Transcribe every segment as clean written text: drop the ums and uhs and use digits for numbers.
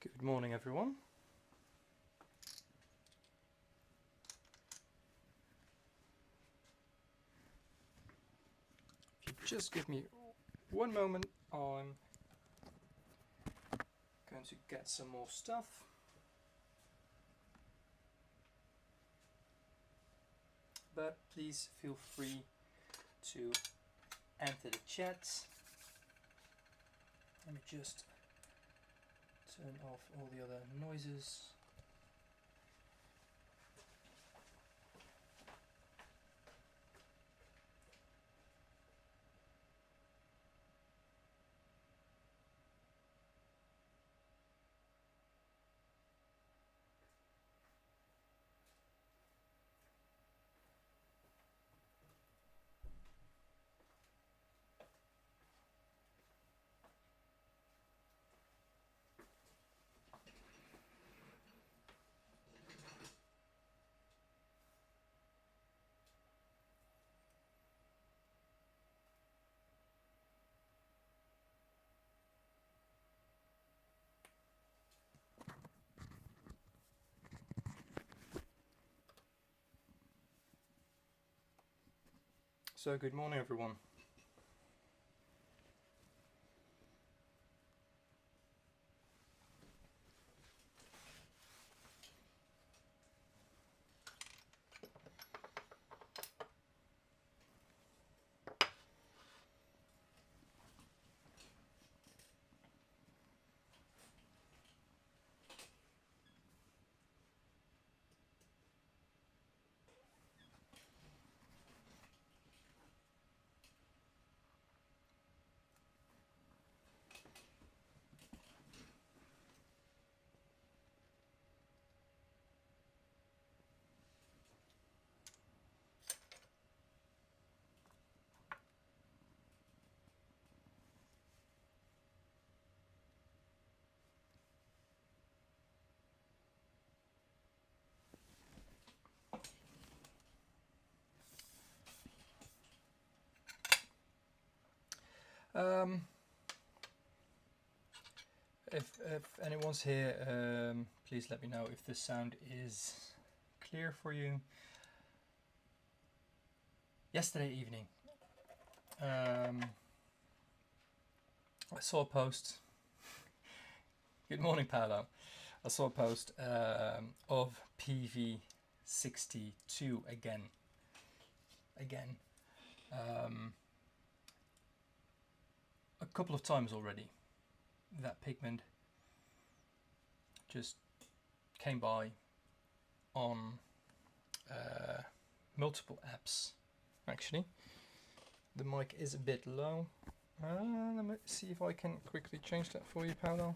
Good morning, everyone. If you just give me one moment, I'm going to get some more stuff. But please feel free to enter the chat. Let me just turn off all the other noises. So good morning, everyone. If anyone's here, please let me know if the sound is clear for you. Yesterday evening, I saw a post. Good morning, Paolo. I saw a post of PV62 again. A couple of times already. That pigment just came by on multiple apps. Actually, the mic is a bit low. Let me see if I can quickly change that for you, Paolo.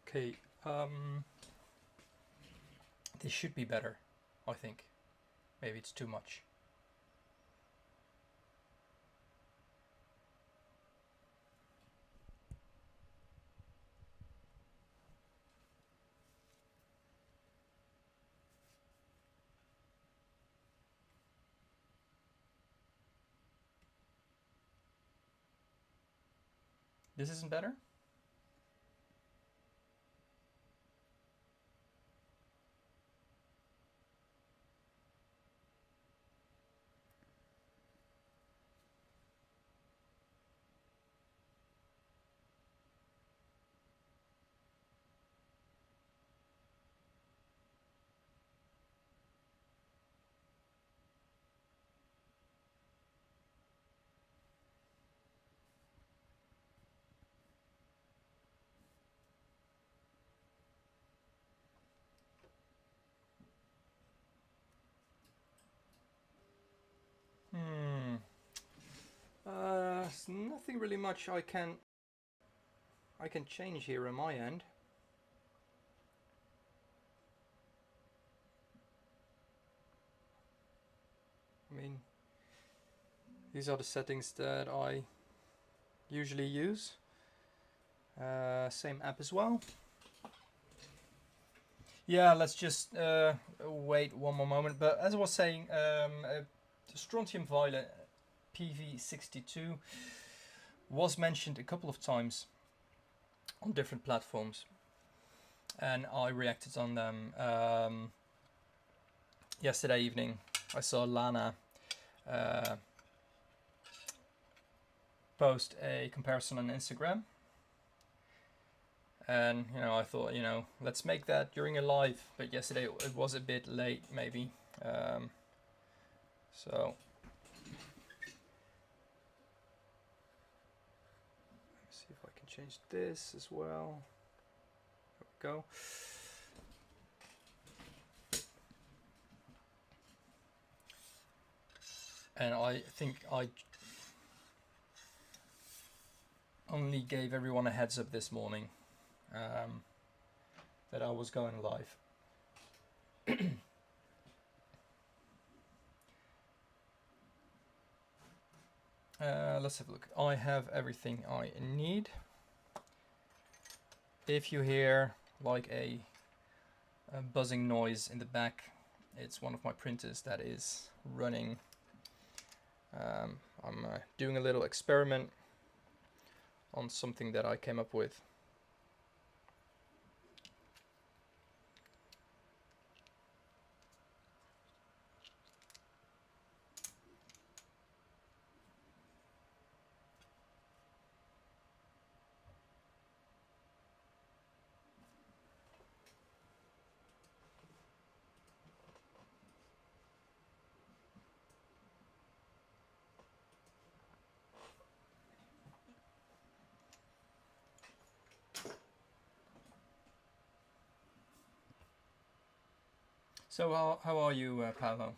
Okay, this should be better, I think. Maybe it's too much. This isn't better? there's nothing really much I can change here on my end. I mean, these are the settings that I usually use. Same app as well. Yeah, let's just wait one more moment. But as I was saying, strontium violet PV62 was mentioned a couple of times on different platforms, and I reacted on them. Yesterday evening, I saw Lana post a comparison on Instagram. And, you know, I thought, you know, let's make that during a live. But yesterday it was a bit late, maybe. So let's see if I can change this as well. There we go. And I think I only gave everyone a heads up this morning that I was going live. Let's have a look. I have everything I need. If you hear like a buzzing noise in the back, it's one of my printers that is running. I'm doing a little experiment on something that I came up with. So how are you, Paolo?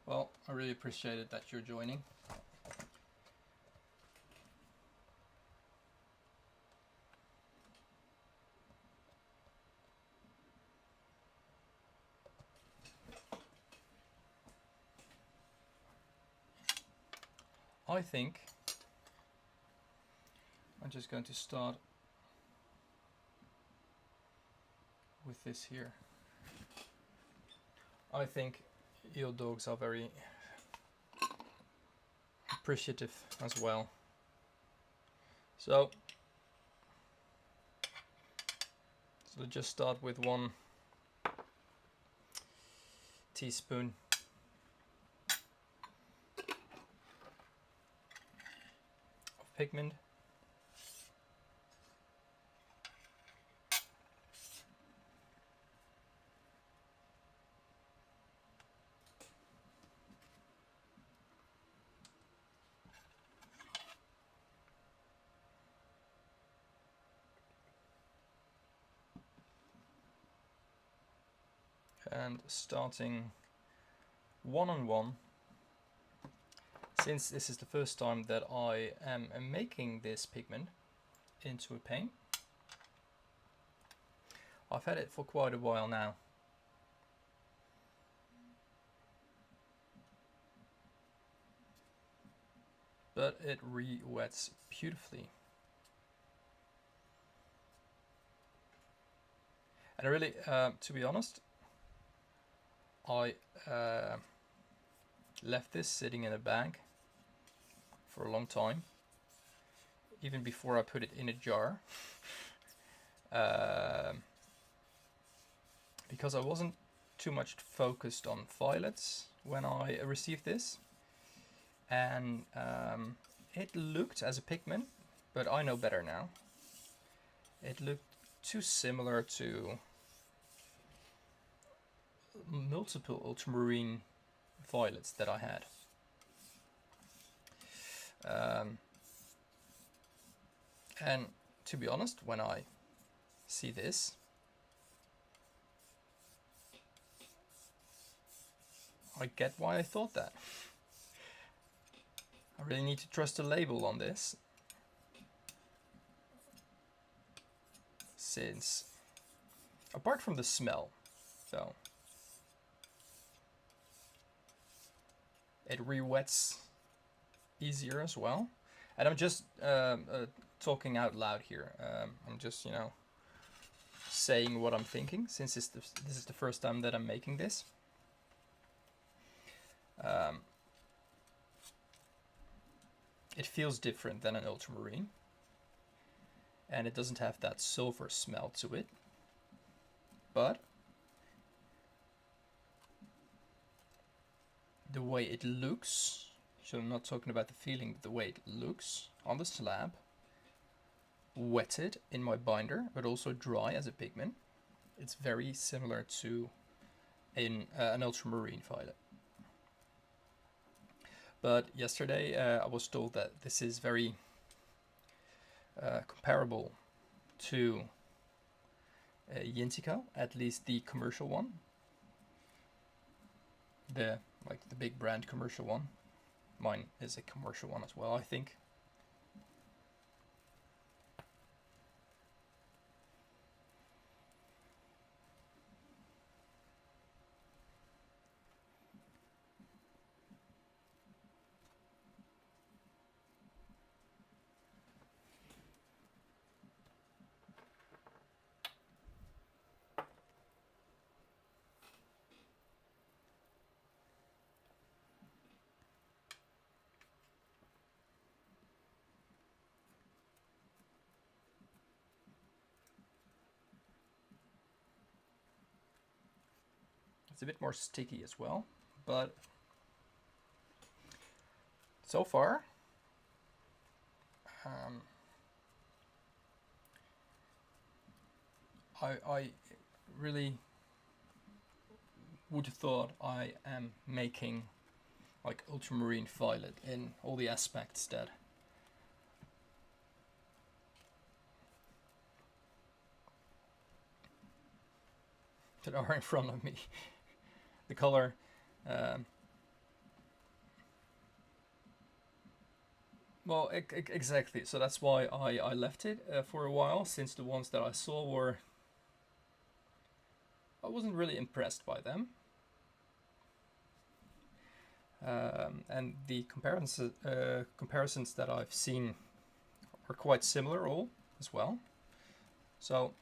Well, I really appreciated that you're joining. I think I'm just going to start with this here. I think your dogs are very appreciative as well. So let's just start with 1 teaspoon of pigment. And starting one-on-one, since this is the first time that I am making this pigment into a paint. I've had it for quite a while now. But it re-wets beautifully. And really, to be honest, I left this sitting in a bag for a long time, even before I put it in a jar, because I wasn't too much focused on violets when I received this, and it looked as a pigment, but I know better now. It looked too similar to multiple ultramarine violets that I had. And to be honest, when I see this, I get why I thought that. I really need to trust the label on this, since apart from the smell, though, it re-wets easier as well. And I'm just talking out loud here. I'm just, you know, saying what I'm thinking, since this is the first time that I'm making this. It feels different than an ultramarine, and it doesn't have that silver smell to it, but the way it looks, so I'm not talking about the feeling, but the way it looks on the slab, wetted in my binder, but also dry as a pigment, it's very similar to an ultramarine violet. But yesterday I was told that this is very comparable to Yintico, at least the commercial one, the big brand commercial one. Mine is a commercial one as well, I think. It's a bit more sticky as well, but so far, I really would have thought I am making like ultramarine violet in all the aspects that are in front of me. The color, well, exactly. So that's why I left it for a while, since the ones that I saw were, I wasn't really impressed by them. And the comparisons that I've seen are quite similar all as well. So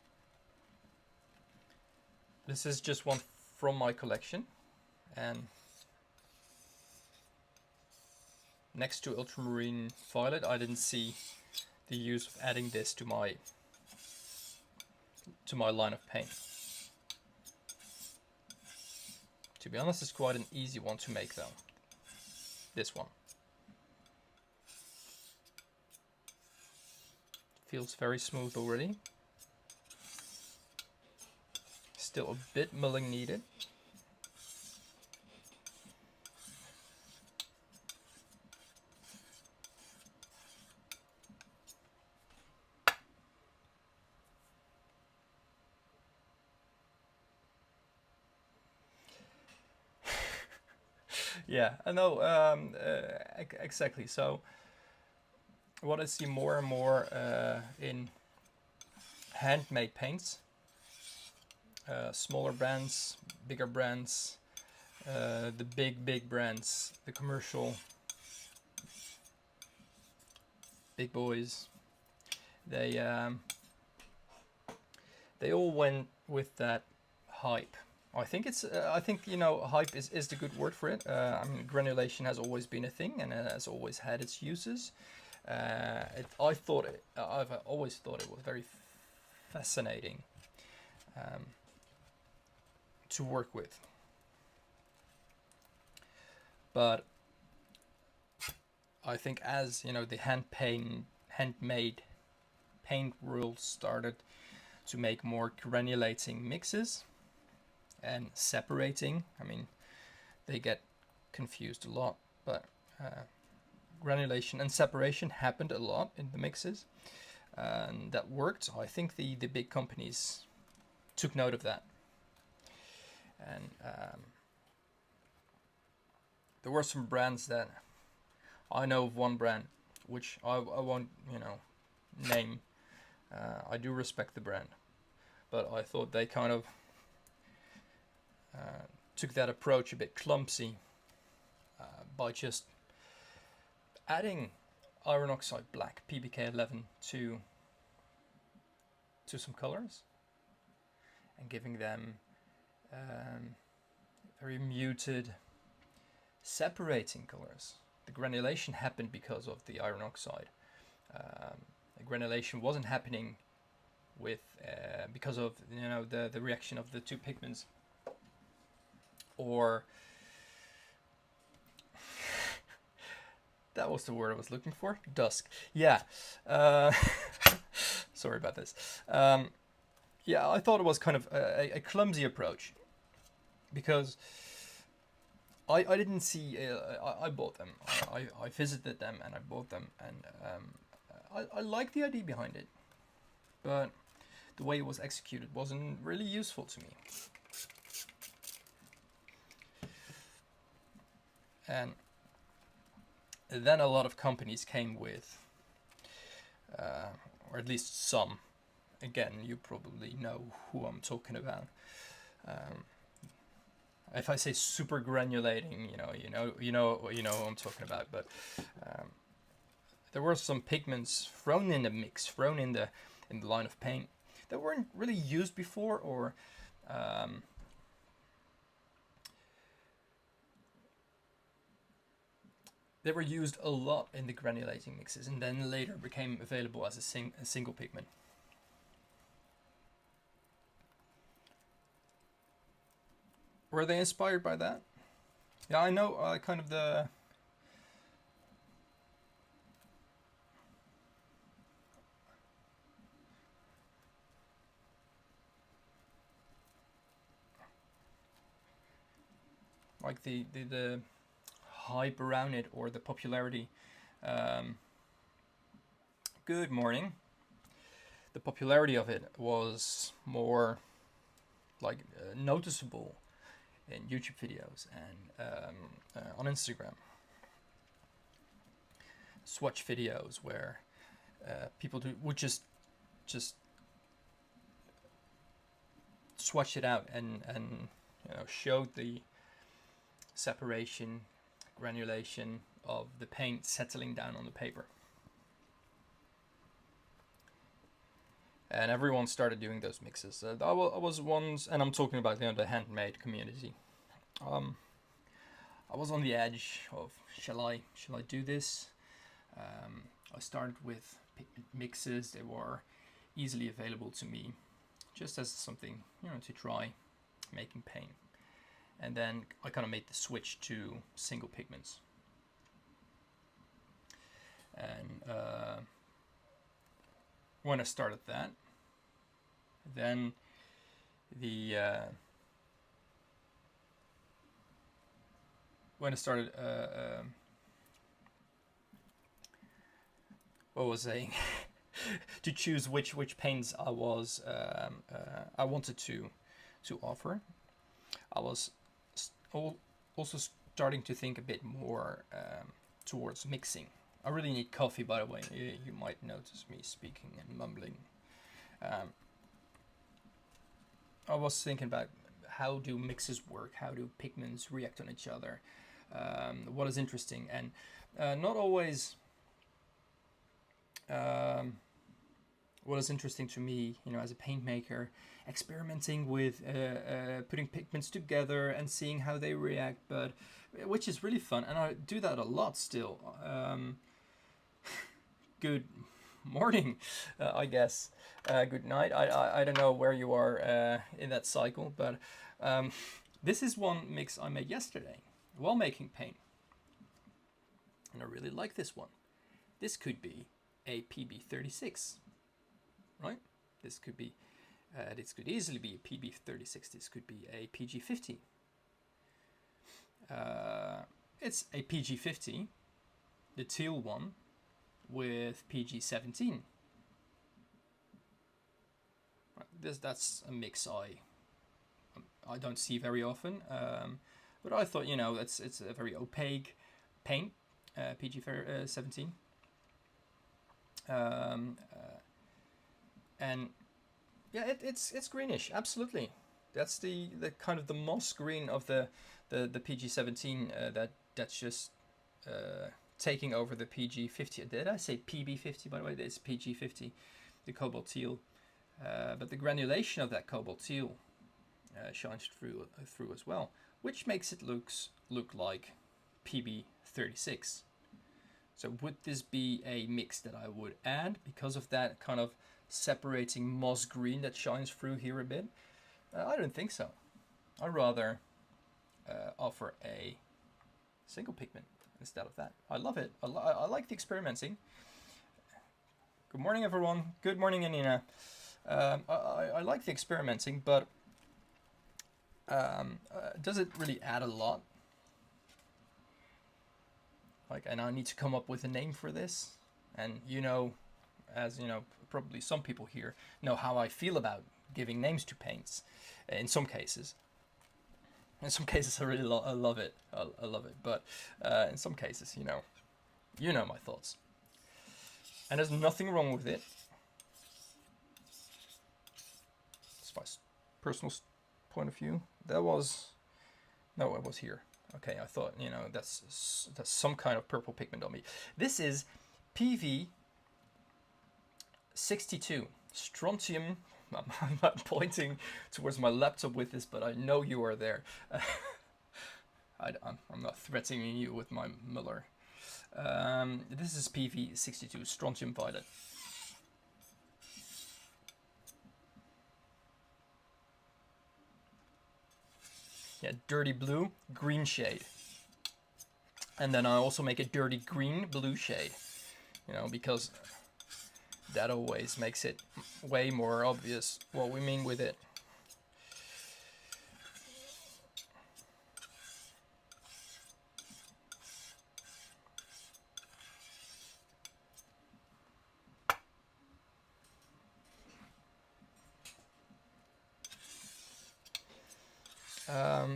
this is just one from my collection, and next to ultramarine violet, I didn't see the use of adding this to my line of paint. To be honest, it's quite an easy one to make though. This one feels very smooth already. Still a bit milling needed. Yeah, I know, exactly. So what I see more and more in handmade paints, smaller brands, bigger brands, the big brands, the commercial big boys, they all went with that hype. I think it's, I think, you know, hype is the good word for it. I mean, granulation has always been a thing, and it has always had its uses. I've always thought it was very fascinating to work with. But I think as you know, the handmade paint rules started to make more granulating mixes and separating. I mean, they get confused a lot, but granulation and separation happened a lot in the mixes, and that worked. I think the big companies took note of that, and there were some brands that I know of. One brand which I won't name. I do respect the brand, but I thought they kind of took that approach a bit clumsy by just adding iron oxide black PBK11 to some colors and giving them very muted separating colors. The granulation happened because of the iron oxide. The granulation wasn't happening with because of the reaction of the two pigments, or that was the word I was looking for. Dusk. Yeah. Sorry about this. Yeah, I thought it was kind of a clumsy approach, because I didn't see. I bought them. I visited them and I bought them, and I like the idea behind it, but the way it was executed wasn't really useful to me. And then a lot of companies came with, or at least some. Again, you probably know who I'm talking about. If I say super granulating, you know what I'm talking about. But there were some pigments thrown in the mix, thrown in the line of paint that weren't really used before, or they were used a lot in the granulating mixes, and then later became available as a single pigment. Were they inspired by that? Yeah, I know kind of the... like the hype around it, or the popularity. Good morning. The popularity of it was more like noticeable in YouTube videos and on Instagram. Swatch videos where people would just swatch it out and showed the separation, granulation of the paint settling down on the paper. And everyone started doing those mixes. I was once, and I'm talking about the handmade community. I was on the edge of shall I do this? I started with pigment mixes. They were easily available to me, just as something to try making paint. And then I kind of made the switch to single pigments. And when I started that, then when I started what was I saying? To choose which paints I wanted to offer, I was also starting to think a bit more towards mixing. I really need coffee, by the way. You might notice me speaking and mumbling. I was thinking about how do mixes work, how do pigments react on each other, what is interesting, and not always what is interesting to me, as a paint maker, experimenting with putting pigments together and seeing how they react, but which is really fun, and I do that a lot still. Good morning, I guess. Good night. I don't know where you are in that cycle, but this is one mix I made yesterday while making paint, and I really like this one. This could be a PB36, right? This could be, this could easily be a PB36. This could be a PG50. It's a PG50, the teal one, with PG17. That's a mix I don't see very often, but I thought, you know, it's a very opaque paint, PG17, and yeah, it's greenish, absolutely. That's the kind of the moss green of the PG17 that's just taking over the PG50. Did I say PB50, by the way? It's PG50, the cobalt teal. But the granulation of that cobalt teal shines through as well, which makes it look like PB36. So would this be a mix that I would add because of that kind of separating moss green that shines through here a bit? I don't think so. I'd rather offer a single pigment instead of that. I love it. I like the experimenting. Good morning, everyone. Good morning, Anina. I like the experimenting, but does it really add a lot? Like, and I need to come up with a name for this. And you know, as you know, probably some people here know how I feel about giving names to paints. In some cases, I really love it. I love it. But in some cases, you know my thoughts. And there's nothing wrong with it. It's my personal point of view. That was, no, it was here. Okay, I thought, you know, that's some kind of purple pigment on me. This is PV 62 strontium. I'm not pointing towards my laptop with this, but I know you are there. I'm not threatening you with my muller. This is PV 62 strontium violet. Yeah, dirty blue, green shade. And then I also make a dirty green, blue shade. You know, because that always makes it way more obvious what we mean with it.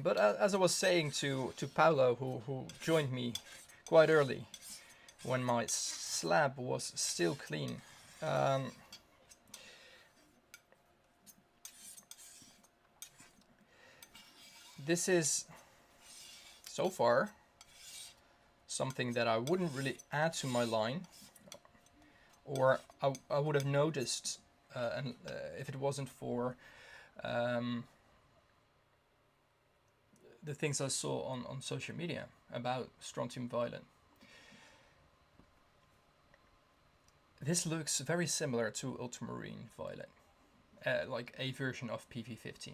But as I was saying to Paolo, who joined me quite early, when my slab was still clean, this is, so far, something that I wouldn't really add to my line, or I would have noticed, and if it wasn't for the things I saw on social media about strontium violet. This looks very similar to ultramarine violet, like a version of PV15.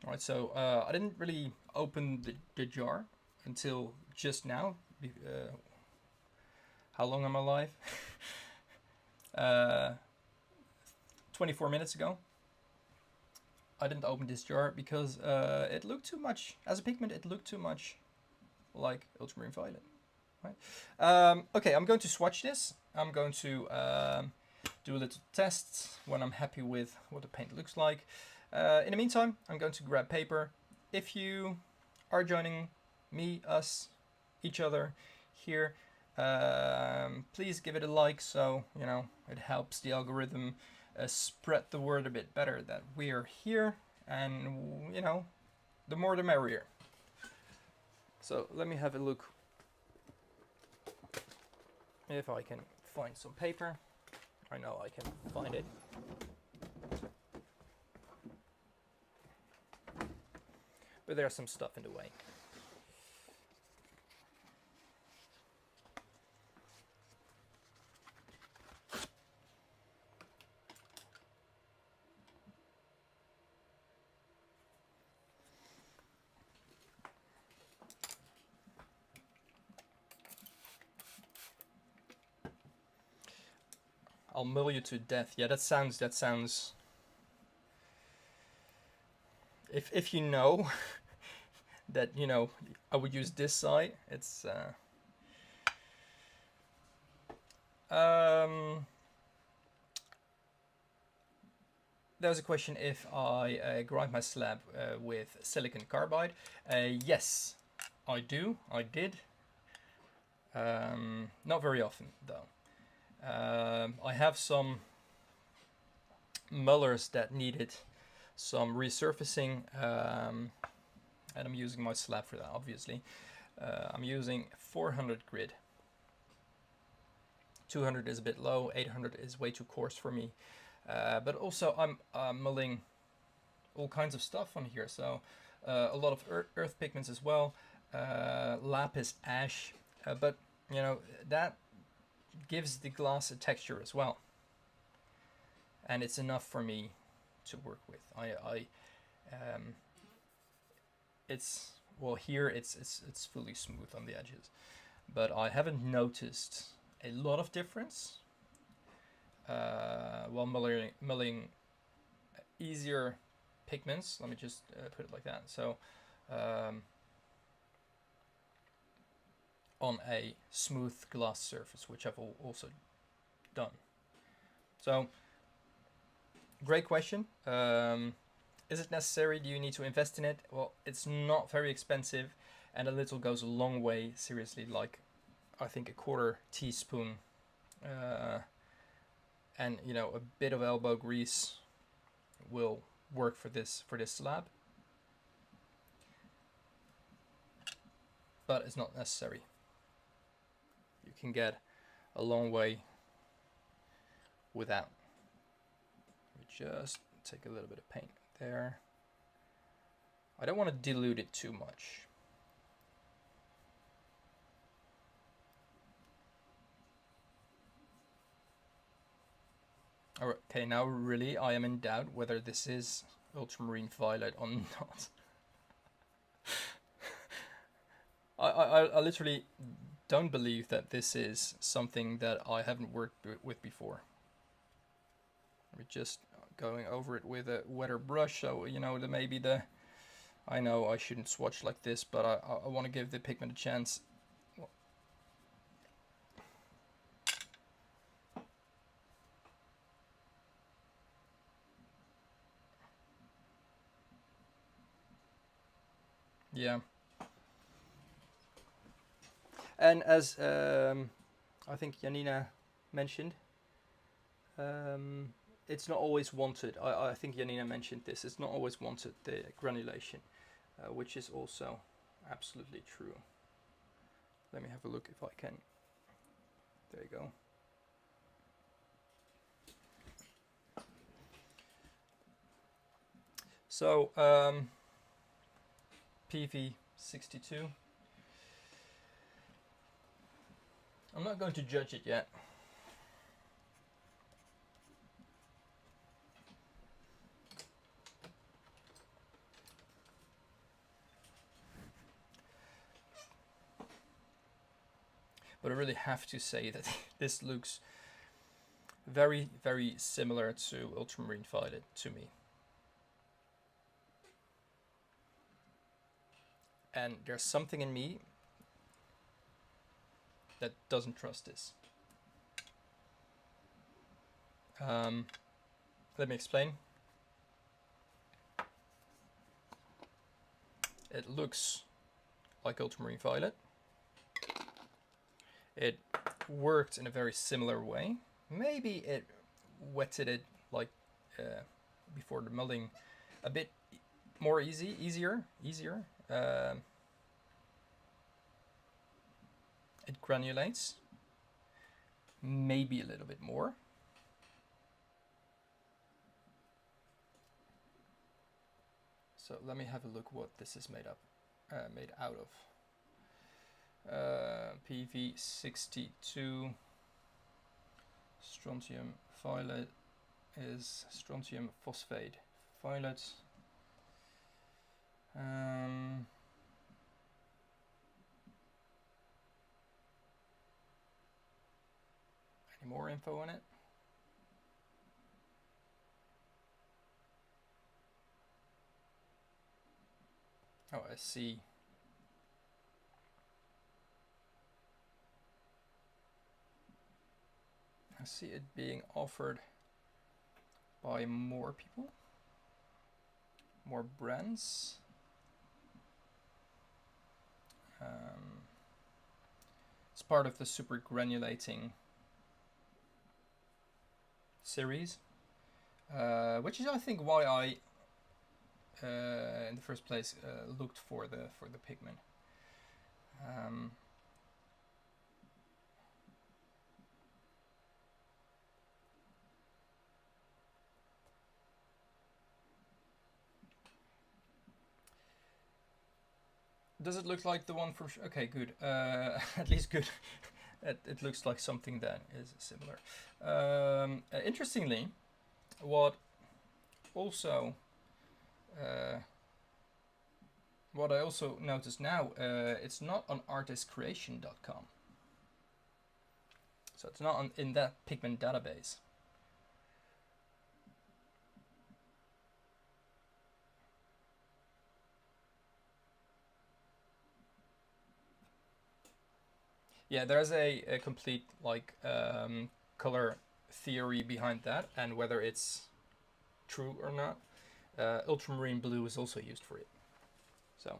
All right, so I didn't really open the jar until just now. How long am I live? 24 minutes ago. I didn't open this jar because it looked too much, as a pigment, it looked too much like ultramarine violet. Right? Okay, I'm going to swatch this. I'm going to do a little test when I'm happy with what the paint looks like. In the meantime, I'm going to grab paper. If you are joining me, us, each other here, please give it a like, so you know it helps the algorithm spread the word a bit better that we are here, and you know, the more the merrier. So let me have a look if I can find some paper. I know I can find it. But there's some stuff in the way. I'll mull you to death. Yeah, that sounds. If you know that, you know, I would use this side. It's there's a question if I grind my slab with silicon carbide. Yes, I do. I did. Not very often though. I have some mullers that needed some resurfacing, and I'm using my slab for that, obviously. I'm using 400 grit. 200 is a bit low, 800 is way too coarse for me. But also I'm mulling all kinds of stuff on here, so a lot of earth pigments as well, lapis ash, but you know, that gives the glass a texture as well, and it's enough for me to work with. It's, well, here it's fully smooth on the edges, but I haven't noticed a lot of difference while mulling easier pigments. Let me just put it like that. So on a smooth glass surface, which I've also done. So great question. Is it necessary? Do you need to invest in it? Well, it's not very expensive, and a little goes a long way. Seriously, like I think a quarter teaspoon, and you know, a bit of elbow grease will work for this slab, but it's not necessary. You can get a long way without. We just take a little bit of paint there. I don't want to dilute it too much. Okay, now really I am in doubt whether this is ultramarine violet or not. I literally don't believe that this is something that I haven't worked with before. We're just going over it with a wetter brush, so you know, maybe the, I know I shouldn't swatch like this, but I want to give the pigment a chance. Yeah. And as I think Janina mentioned, it's not always wanted. I think Janina mentioned this. It's not always wanted, the granulation, which is also absolutely true. Let me have a look if I can. There you go. So PV62. I'm not going to judge it yet. But I really have to say that this looks very, very similar to ultramarine violet to me. And there's something in me that doesn't trust this. Let me explain. It looks like ultramarine violet. It worked in a very similar way. Maybe it wetted it like before the mulling a bit more easier. It granulates maybe a little bit more. So let me have a look what this is made out of. PV62 strontium violet is strontium phosphate violet. Any more info on it? Oh, I see. I see it being offered by more people, more brands. It's part of the super granulating series, which is, I think, why I, in the first place, looked for the pigment. Does it look like the one from? Okay, good. At least good. It looks like something that is similar. Interestingly, what also what I also noticed now, it's not on artistcreation.com. So it's not in that pigment database. Yeah, there's a complete like color theory behind that, and whether it's true or not. Ultramarine blue is also used for it. So.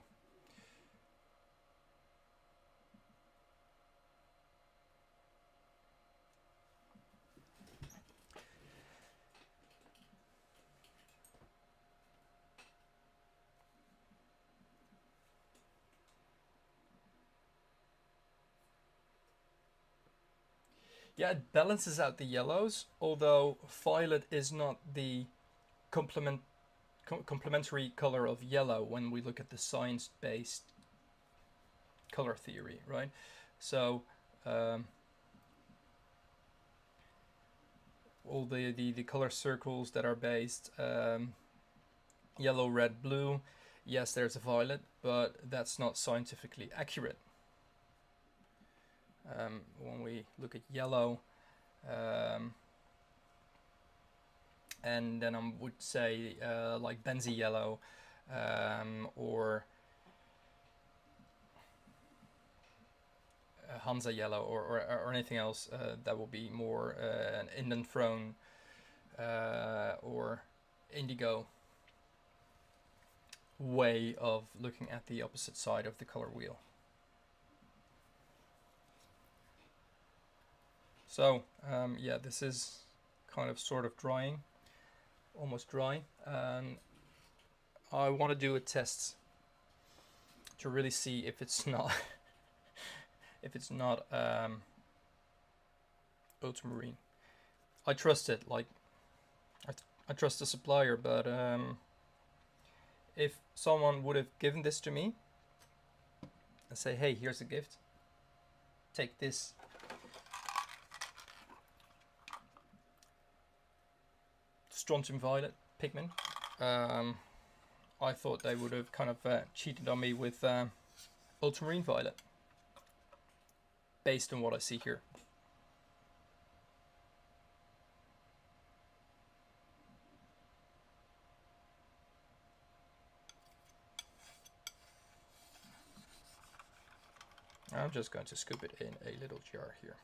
Yeah, it balances out the yellows, although violet is not the complementary color of yellow when we look at the science-based color theory, right? So all the color circles that are based yellow, red, blue, yes, there's a violet, but that's not scientifically accurate. When we look at yellow, and then I would say like benzie yellow, or Hansa yellow, or anything else that will be more an indanthrone or indigo way of looking at the opposite side of the color wheel. So yeah, this is kind of sort of drying, almost dry. I want to do a test to really see if it's not if it's not ultramarine. I trust it, like I trust the supplier, but if someone would have given this to me and say, hey, here's a gift, take this strontium violet pigment, I thought they would have kind of cheated on me with ultramarine violet based on what I see here. I'm just going to scoop it in a little jar here,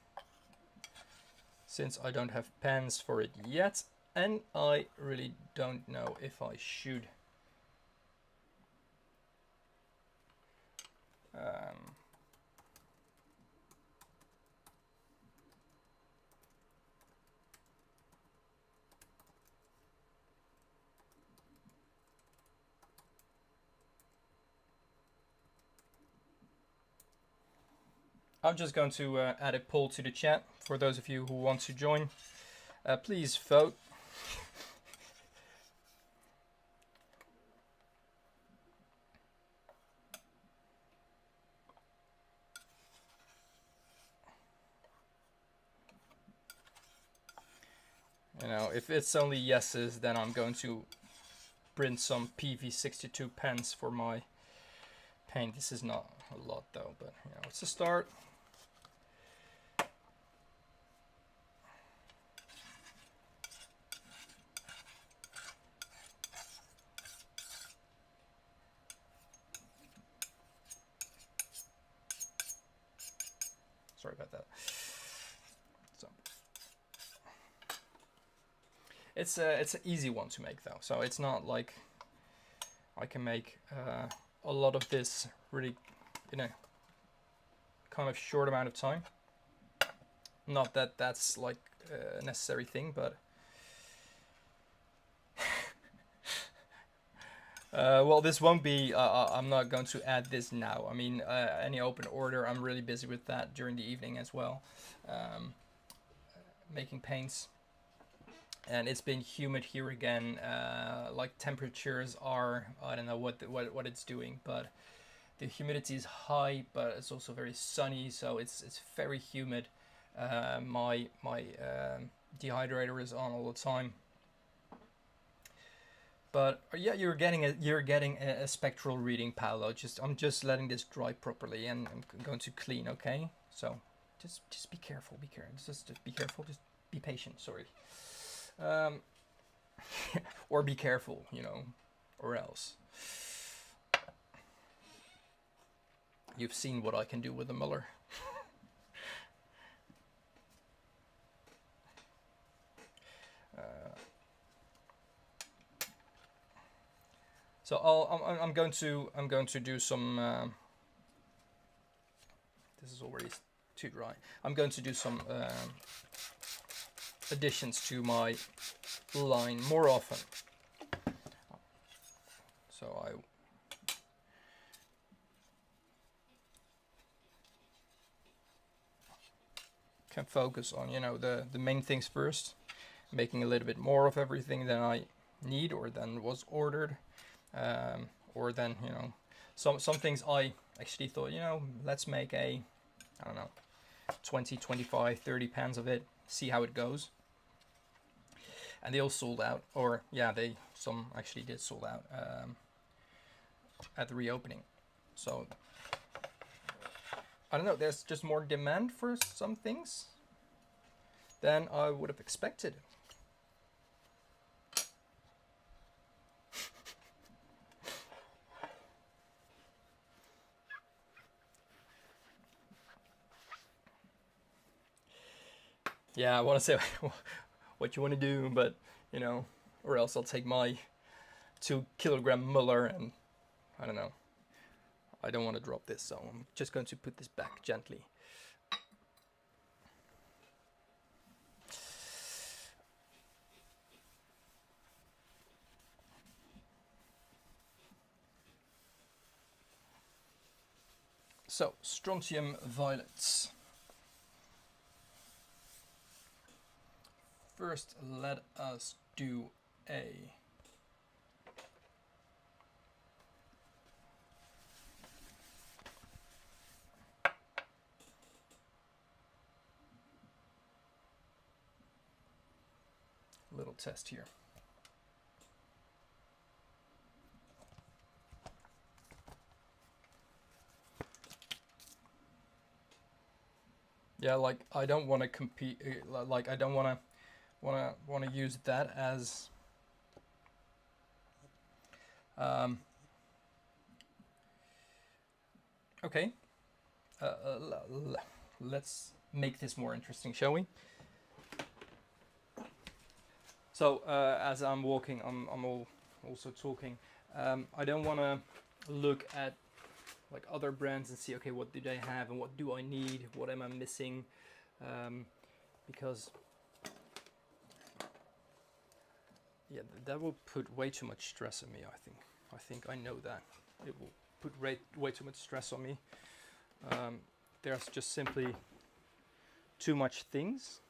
since I don't have pans for it yet, and I really don't know if I should. I'm just going to add a poll to the chat for those of you who want to join. Please vote. You know, if it's only yeses, then I'm going to print some PV62 pens for my paint. This is not a lot though, but you know, it's a start. about that. So it's an easy one to make though. So it's not like I can make a lot of this really in a kind of short amount of time. Not that that's like a necessary thing, but well, this won't be, I'm not going to add this now. I mean, any open order, I'm really busy with that during the evening as well, making paints. And it's been humid here again, like temperatures are, I don't know what it's doing, but the humidity is high, but it's also very sunny, so it's very humid. My dehydrator is on all the time. But yeah, you're getting a spectral reading, Paolo. I'm just letting this dry properly, and I'm going to clean. Okay, so just be careful. Be careful. Just be careful. Just be patient. Sorry. Or be careful, you know, or else. You've seen what I can do with a muller. So I'm going to do some. This is already too dry. I'm going to do some additions to my line more often. So I can focus on, you know, the main things first, making a little bit more of everything than I need or than was ordered. Or then, you know, some things I actually thought, you know, let's make I don't know, 20, 25, 30 pans of it, see how it goes. And they all sold out, or yeah, some actually did sold out at the reopening. So I don't know, there's just more demand for some things than I would have expected. Yeah, I want to say what you want to do, but, you know, or else I'll take my 2 kilogram muller and, I don't know. I don't want to drop this, so I'm just going to put this back gently. So, strontium violets. First, let us do a little test here. Yeah, like I don't want to compete. Like I don't want to use that as okay. Let's make this more interesting, shall we? So as I'm walking, I'm also talking. I don't want to look at like other brands and see, okay, what do they have and what do I need? What am I missing? Because yeah, that will put way too much stress on me. I think I know that it will put way too much stress on me. There's just simply too much things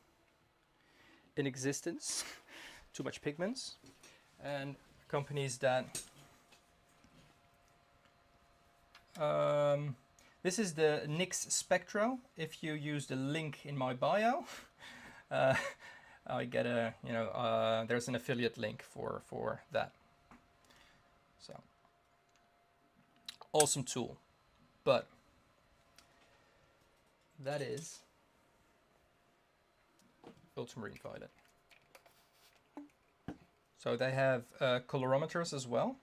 in existence, too much pigments, and companies that this is the NYX Spectro. If you use the link in my bio, I get a, you know, there's an affiliate link for that. So awesome tool, but that is ultramarine violet. So they have colorimeters as well,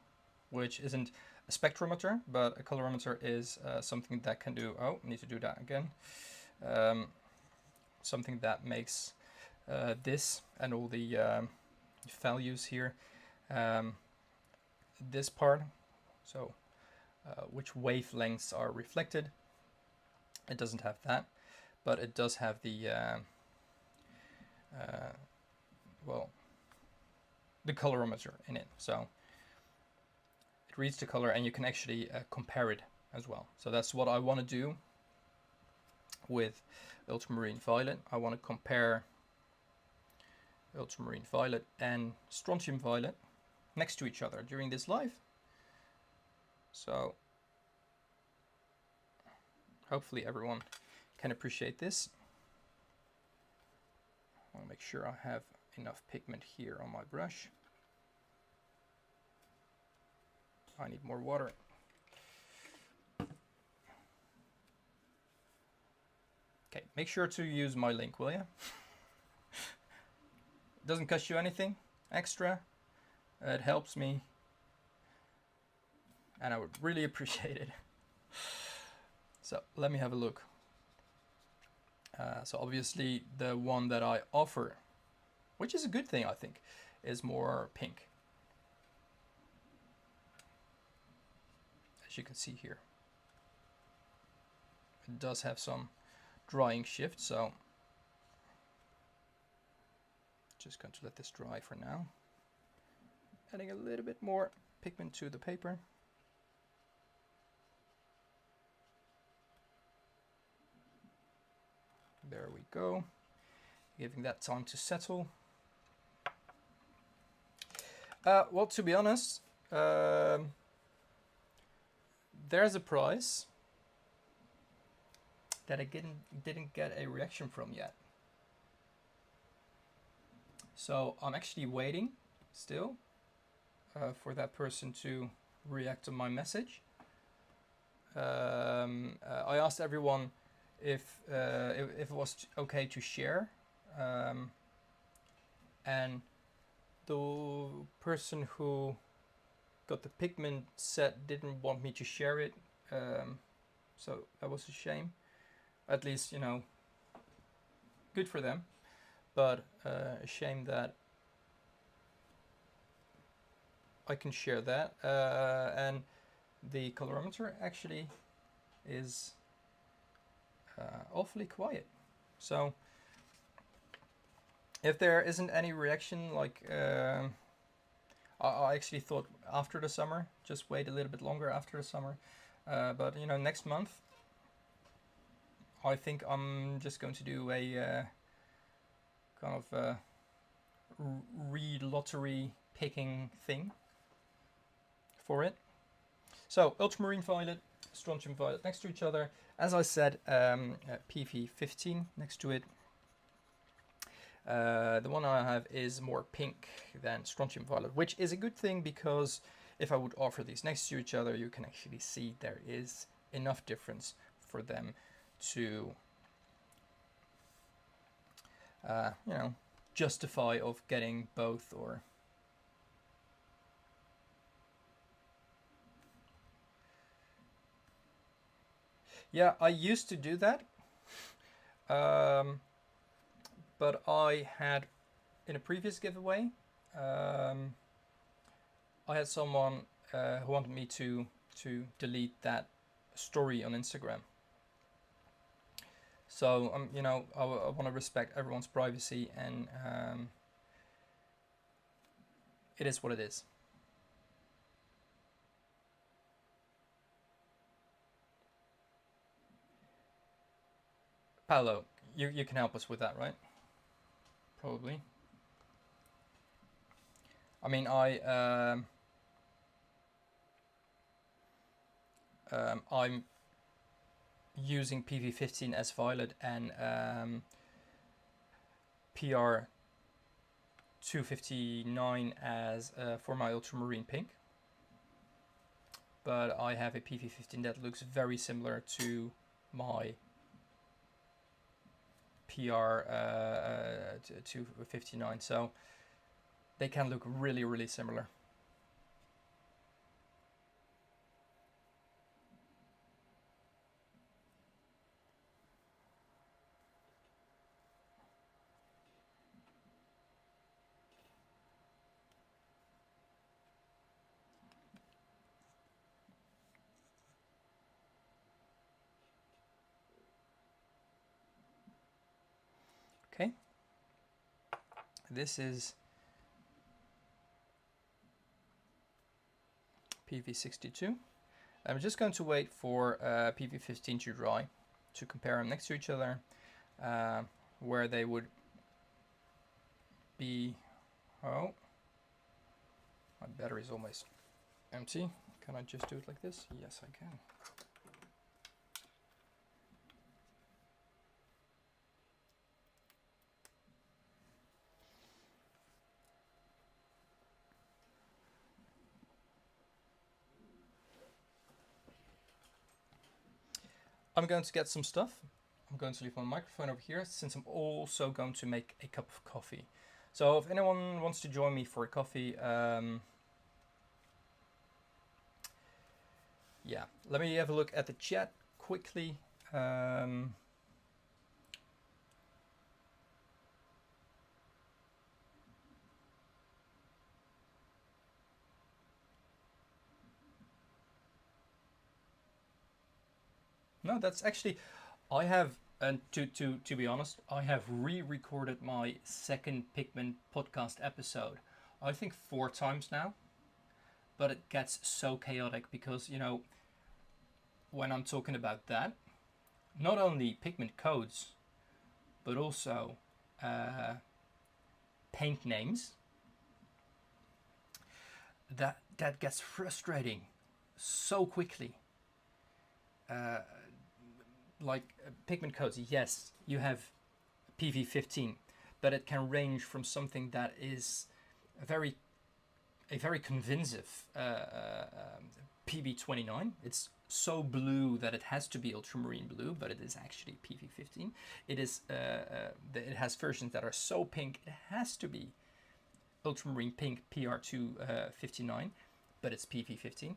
which isn't a spectrometer, but a colorimeter is something that can do, oh, need to do that again. something that makes this and all the values here, this part, so which wavelengths are reflected. It doesn't have that, but it does have the well, the colorimeter in it. So it reads the color, and you can actually compare it as well. So that's what I want to do with ultramarine violet. I want to compare ultramarine violet and strontium violet next to each other during this live. So hopefully everyone can appreciate this. I want to make sure I have enough pigment here on my brush. I need more water. Okay, make sure to use my link, will you? It doesn't cost you anything extra. It helps me, and I would really appreciate it. So let me have a look. So obviously the one that I offer, which is a good thing I think, is more pink. As you can see here. It does have some drying shift, so just going to let this dry for now. Adding a little bit more pigment to the paper. There we go. Giving that time to settle. Well, to be honest, there's a prize that I didn't get a reaction from yet. So I'm actually waiting still for that person to react to my message. I asked everyone if it was okay to share, and the person who got the pigment set didn't want me to share it, so that was a shame. At least, you know, good for them, but a shame that I can share that. And the colorimeter actually is awfully quiet. So if there isn't any reaction, like I actually thought after the summer, just wait a little bit longer after the summer. But you know, next month, I think I'm just going to do a kind of re-lottery picking thing for it. So ultramarine violet, strontium violet next to each other. As I said, PV15 next to it. The one I have is more pink than strontium violet, which is a good thing, because if I would offer these next to each other, you can actually see there is enough difference for them to you know, justify of getting both. Or yeah, I used to do that, but I had, in a previous giveaway, I had someone who wanted me to delete that story on Instagram. So you know, I want to respect everyone's privacy, and it is what it is. Paolo, you can help us with that, right? Probably. I mean, I'm using PV15 as violet and PR 259 as for my ultramarine pink, but I have a PV15 that looks very similar to my PR 259, so they can look really, really similar. Okay, this is PV62. I'm just going to wait for PV15 to dry to compare them next to each other, where they would be. Oh, my battery is almost empty. Can I just do it like this? Yes, I can. I'm going to get some stuff. I'm going to leave my microphone over here since I'm also going to make a cup of coffee. So if anyone wants to join me for a coffee, yeah, let me have a look at the chat quickly. No, that's actually, I have, and to be honest, I have re-recorded my second Pigment podcast episode, I think 4 times now, but it gets so chaotic because, you know, when I'm talking about that, not only pigment codes, but also paint names, that gets frustrating so quickly. Like pigment codes, yes, you have PV15, but it can range from something that is a very convincing PB29. It's so blue that it has to be ultramarine blue, but it is actually PV15. It is it has versions that are so pink it has to be ultramarine pink PR259, but it's PV15.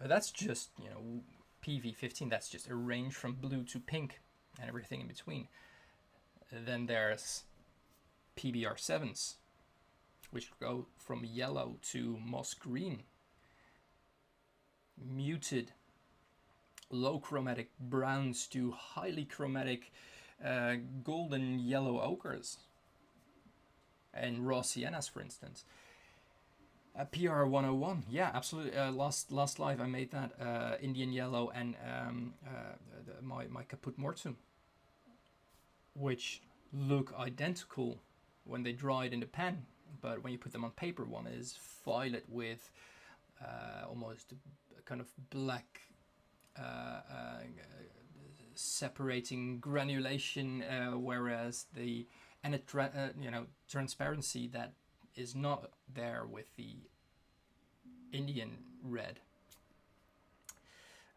That's just, you know, PV15. That's just a range from blue to pink and everything in between. Then there's PBR7s, which go from yellow to moss green, muted low chromatic browns to highly chromatic golden yellow ochres, and raw siennas, for instance. PR 101, yeah, absolutely. Last live I made that Indian yellow and my Caput Mortuum, which look identical when they dried in the pen, but when you put them on paper, one is violet with almost a kind of black separating granulation, whereas the transparency that is not there with the Indian red.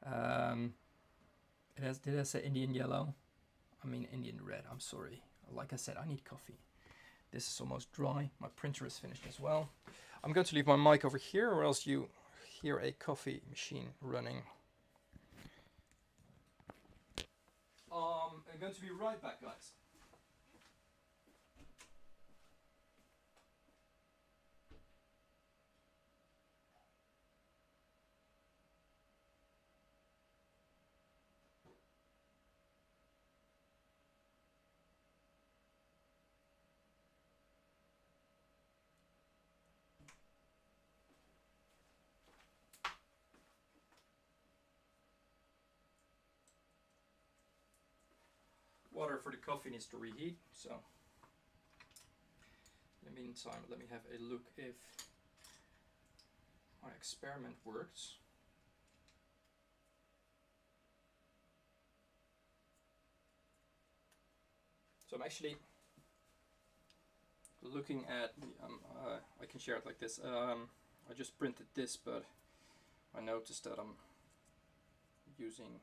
Did I say Indian yellow? I mean Indian red, I'm sorry. Like I said, I need coffee. This is almost dry. My printer is finished as well. I'm going to leave my mic over here, or else you hear a coffee machine running. I'm going to be right back, guys. Water for the coffee needs to reheat, so in the meantime, let me have a look if my experiment works. So I'm actually looking at the, I can share it like this. I just printed this, but I noticed that I'm using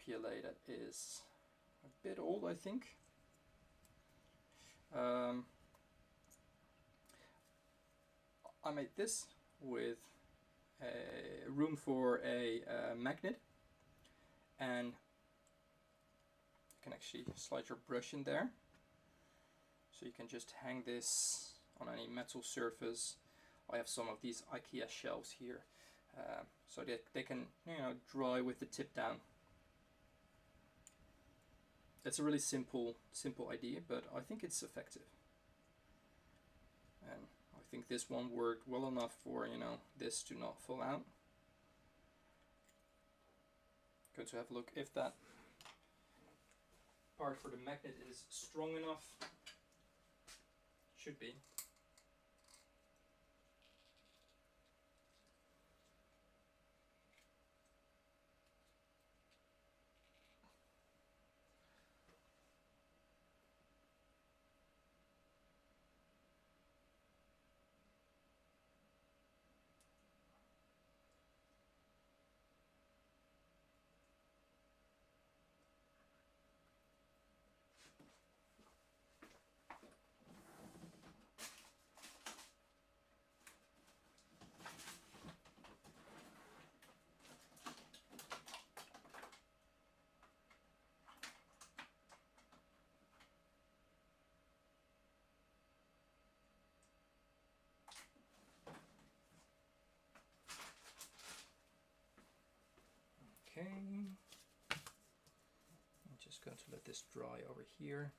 PLA that is a bit old, I think. I made this with a room for a magnet, and you can actually slide your brush in there, so you can just hang this on any metal surface. I have some of these IKEA shelves here, so they can, you know, dry with the tip down. It's a really simple idea, but I think it's effective. And I think this one worked well enough for, you know, this to not fall out. Going to have a look if that part for the magnet is strong enough. Should be. Okay, I'm just going to let this dry over here,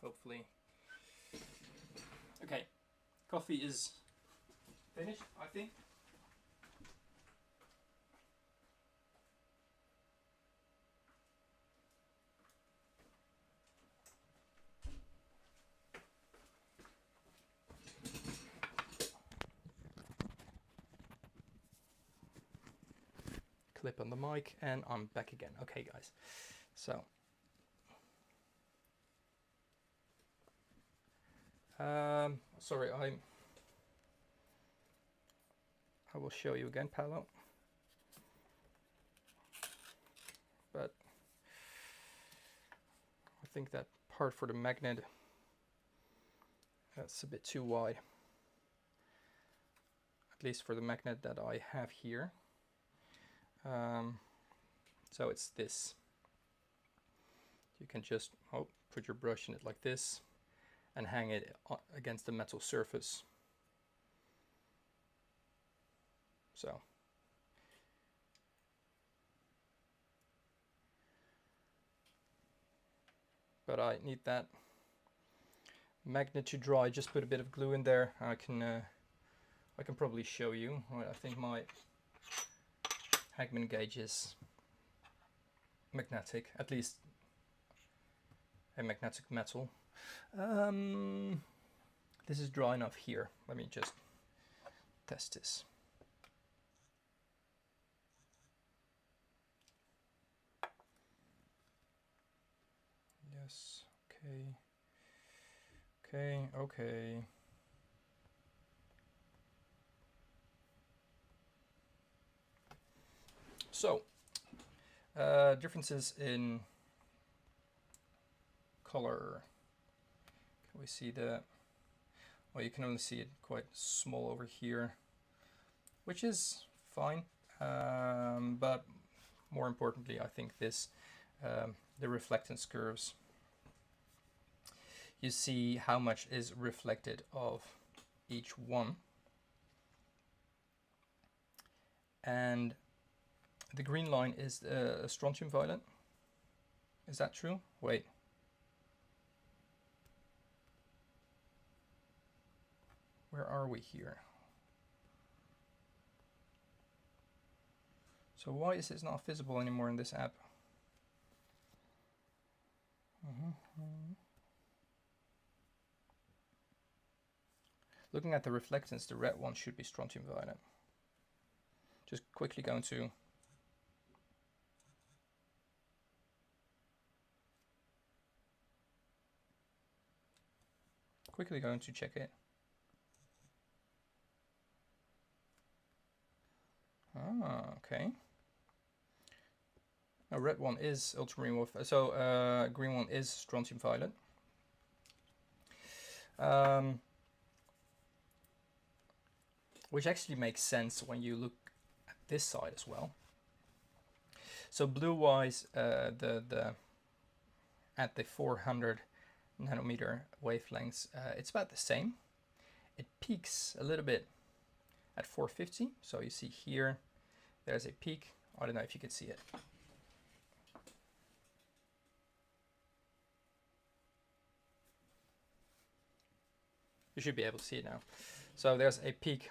hopefully. Okay, coffee is finished, I think. Clip on the mic, and I'm back again. Okay, guys, so sorry, I will show you again, Paolo, but I think that part for the magnet, that's a bit too wide, at least for the magnet that I have here. So it's this. You can just put your brush in it like this and hang it against the metal surface. So but I need that magnet to dry. Just put a bit of glue in there. I can probably show you. I think my handmade gauge is magnetic, at least a magnetic metal. This is dry enough here. Let me just test this. Yes, okay. So, differences in color. Can we see the, well, you can only see it quite small over here, which is fine, but more importantly, I think this, the reflectance curves, you see how much is reflected of each one, and the green line is a strontium violet. Is that true? Wait. Where are we here? So why is this not visible anymore in this app? Looking at the reflectance, the red one should be strontium violet. Just quickly going to check it. Ah, okay. Now red one is ultramarine wolf, so green one is strontium violet. Which actually makes sense when you look at this side as well. So blue-wise, at the 400 nanometer wavelengths, it's about the same. It peaks a little bit at 450. So you see here, there's a peak. I don't know if you can see it. You should be able to see it now. So there's a peak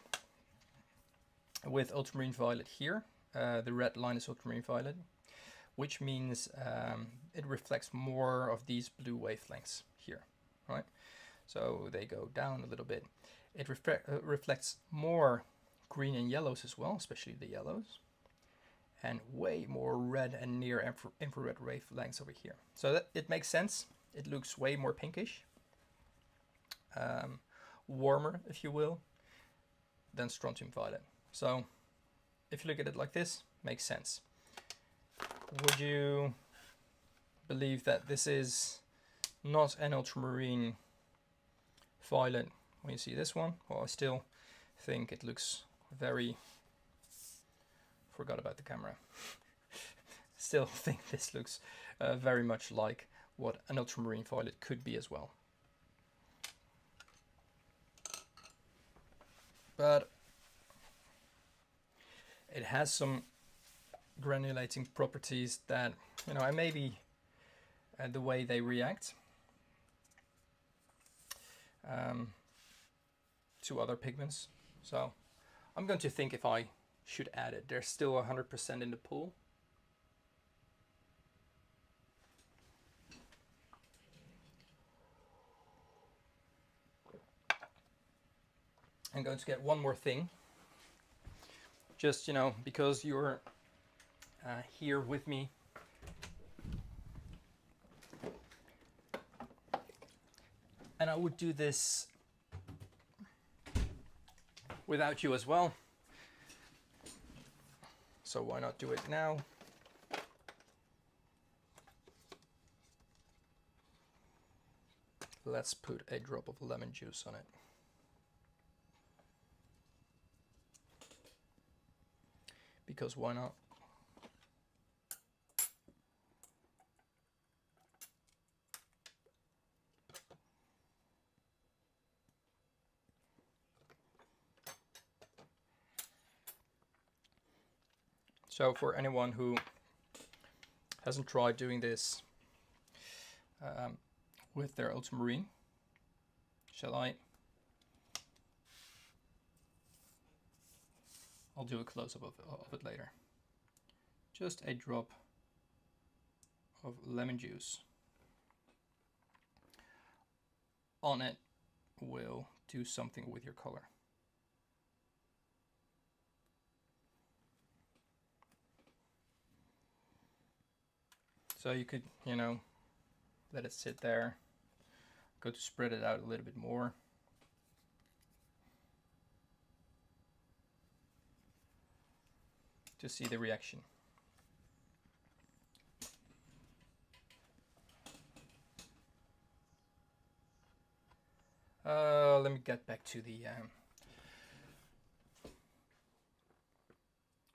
with ultramarine violet here. The red line is ultramarine violet, which means it reflects more of these blue wavelengths here, right? So they go down a little bit. It reflects more green and yellows as well, especially the yellows, and way more red and near infrared wavelengths over here. So that it makes sense. It looks way more pinkish, warmer, if you will, than strontium violet. So if you look at it like this, makes sense. Would you believe that this is not an ultramarine violet when you see this one? Well, I still think it looks very... Forgot about the camera. Still think this looks very much like what an ultramarine violet could be as well. But it has some granulating properties that, you know, and maybe the way they react to other pigments. So I'm going to think if I should add it. There's still 100% in the pool. I'm going to get one more thing. Just, you know, because you're here with me. And I would do this without you as well. So why not do it now? Let's put a drop of lemon juice on it. Because why not? So for anyone who hasn't tried doing this with their ultramarine, shall I? I'll do a close-up of it later. Just a drop of lemon juice on it will do something with your color. So you could, you know, let it sit there, go to spread it out a little bit more. To see the reaction. Let me get back to the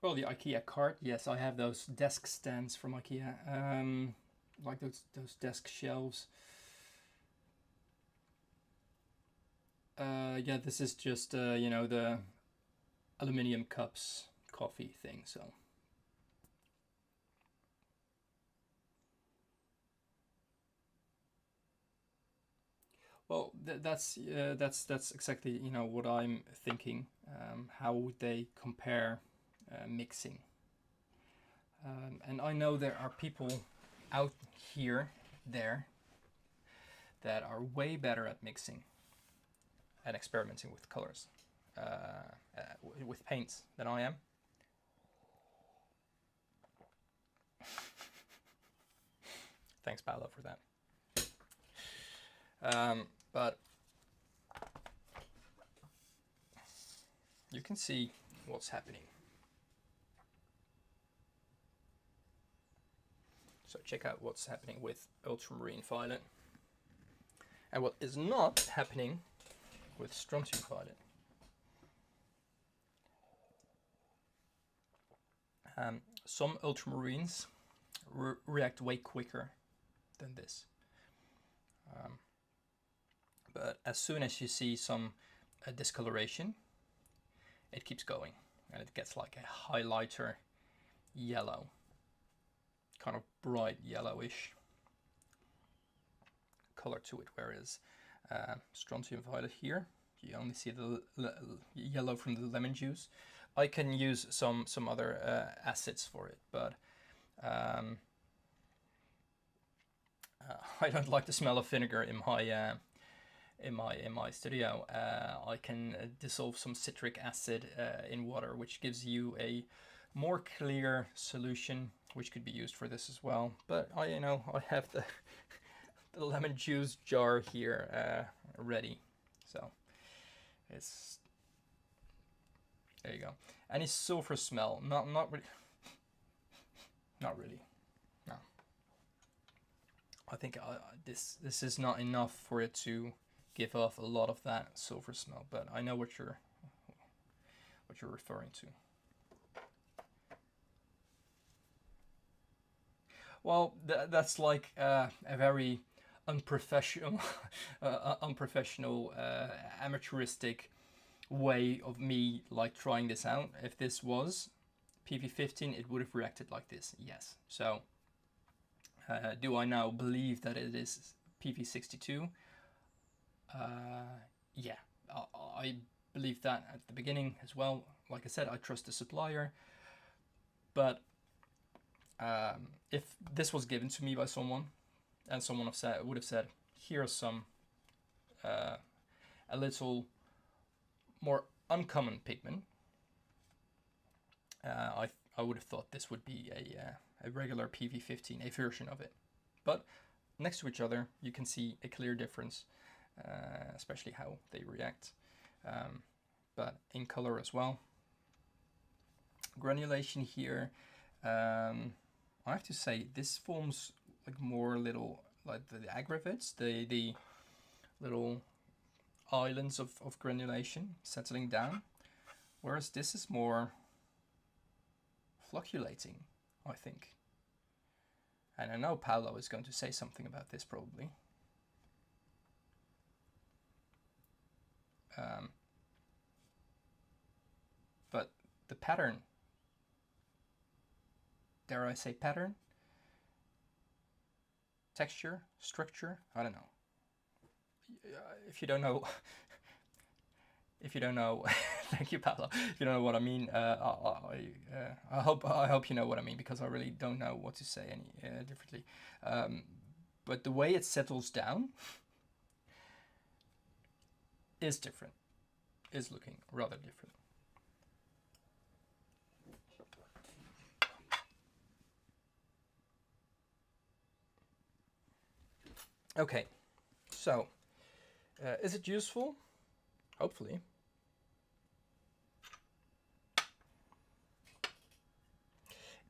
well, the IKEA cart. Yes, I have those desk stands from IKEA, like those desk shelves. Yeah, this is just you know, the aluminium cups coffee thing. So well, that's exactly, you know, what I'm thinking. How would they compare mixing? And I know there are people out there that are way better at mixing and experimenting with colors, with paints, than I am. Thanks, Paolo, for that. But you can see what's happening. So check out what's happening with ultramarine violet and what is not happening with strontium violet. Some ultramarines react way quicker than this. But as soon as you see some discoloration, it keeps going and it gets like a highlighter yellow, kind of bright yellowish color to it, whereas strontium violet here you only see the yellow from the lemon juice. I can use some other acids for it, but I don't like the smell of vinegar in my studio. I can dissolve some citric acid in water, which gives you a more clear solution, which could be used for this as well. But I have the the lemon juice jar here ready, so it's there you go. Any sulfur smell? Not really. Not really. No. I think this is not enough for it to give off a lot of that sulfur smell, but I know what you're referring to. Well, that's like a very unprofessional, amateuristic way of me like trying this out. If this was PV15, it would have reacted like this. Yes. So, do I now believe that it is PV62? Yeah, I believe that at the beginning as well. Like I said, I trust the supplier, but if this was given to me by someone, and someone would have said, here's some a little more uncommon pigment, I would have thought this would be a regular PV15, a version of it. But next to each other, you can see a clear difference, especially how they react, but in color as well. Granulation here, I have to say this forms like more little, like the aggregates, the little islands of granulation settling down, whereas this is more flocculating, I think. And I know Paolo is going to say something about this probably. But the pattern, dare I say pattern, texture, structure, I don't know. If you don't know, thank you, Paolo. If you don't know what I mean, I hope you know what I mean, because I really don't know what to say any differently. But the way it settles down is different, is looking rather different. Okay, so is it useful? Hopefully.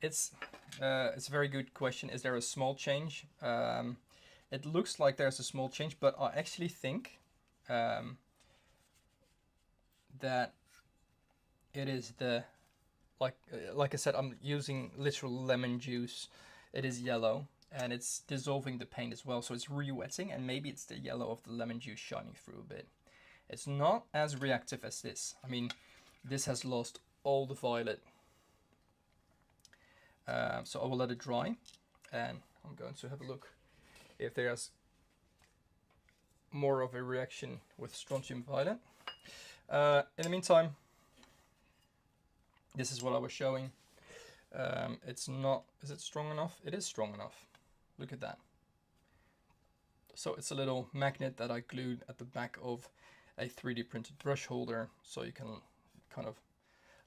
It's a very good question. Is there a small change? It looks like there's a small change, but I actually think that it is the, like I said, I'm using literal lemon juice. It is yellow, and it's dissolving the paint as well, so it's re-wetting, and maybe it's the yellow of the lemon juice shining through a bit. It's not as reactive as this. I mean, this has lost all the violet. So I will let it dry, and I'm going to have a look if there's more of a reaction with strontium violet. In the meantime, this is what I was showing. It's not, is it strong enough? It is strong enough. Look at that. So it's a little magnet that I glued at the back of a 3D printed brush holder, so you can kind of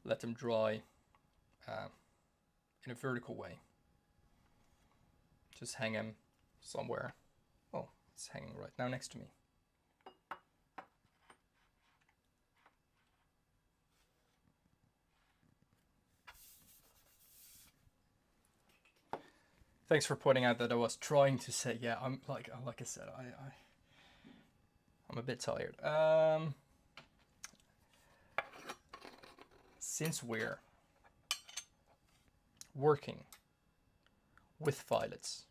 let them dry in a vertical way. Just hang them somewhere. Oh, it's hanging right now next to me. Thanks for pointing out that I was trying to say, yeah, I'm like I said, I'm a bit tired. Since we're working with violets,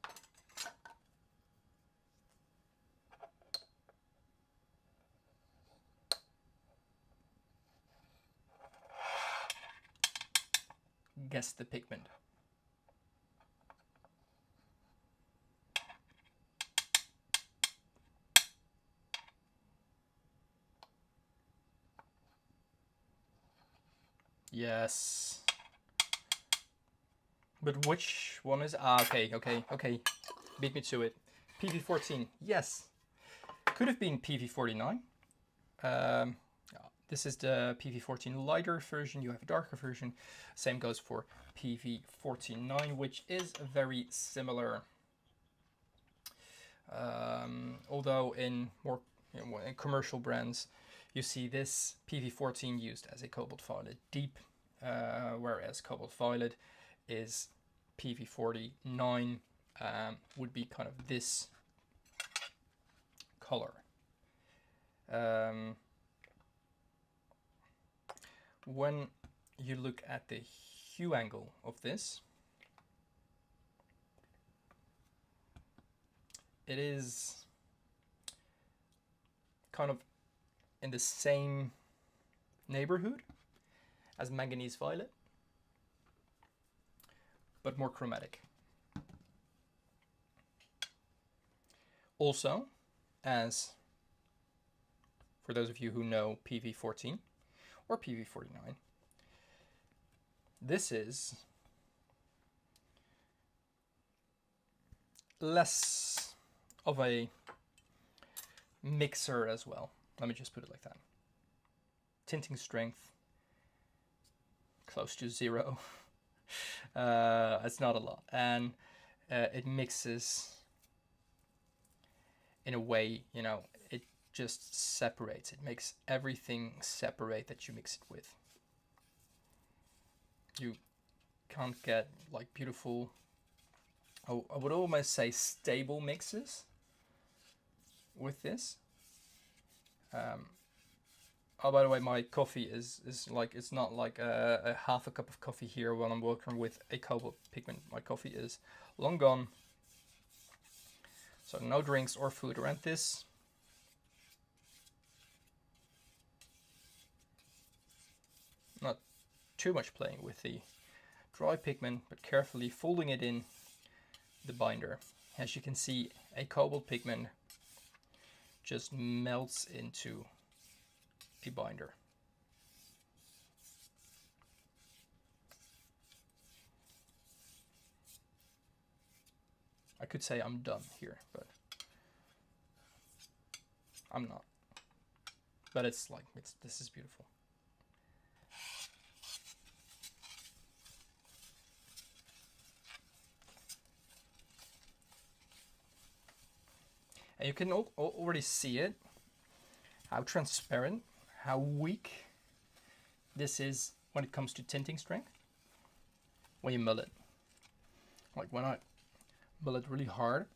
guess the pigment. Yes. But which one is... okay. Beat me to it. PV14. Yes. Could have been PV49. This is the PV14 lighter version. You have a darker version. Same goes for PV49, which is very similar. Although in more in commercial brands, you see this PV14 used as a cobalt violet deep, whereas cobalt violet is PV49, would be kind of this color. When you look at the hue angle of this, it is kind of in the same neighborhood as manganese violet, but more chromatic. Also, as for those of you who know PV14 or PV49, this is less of a mixer as well. Let me just put it like that. Tinting strength, close to 0. It's not a lot. And it mixes in a way, you know, it just separates. It makes everything separate that you mix it with. You can't get like beautiful, I would almost say stable mixes with this. Oh, by the way, my coffee is like, it's not like a half a cup of coffee here when I'm working with a cobalt pigment. My coffee is long gone. So no drinks or food around this. Not too much playing with the dry pigment, but carefully folding it in the binder. As you can see, a cobalt pigment just melts into a binder. I could say I'm done here, but I'm not. But it's like, this is beautiful. And you can already see it, how transparent, how weak this is when it comes to tinting strength when you mull it. Like when I mull it really hard,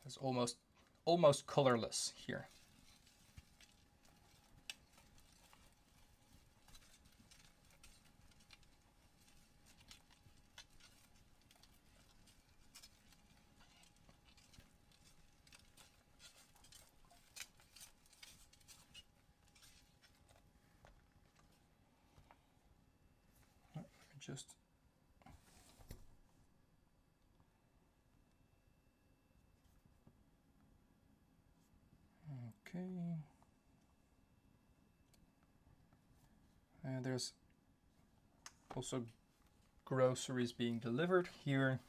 it's almost colorless here. Just okay. And there's also groceries being delivered here,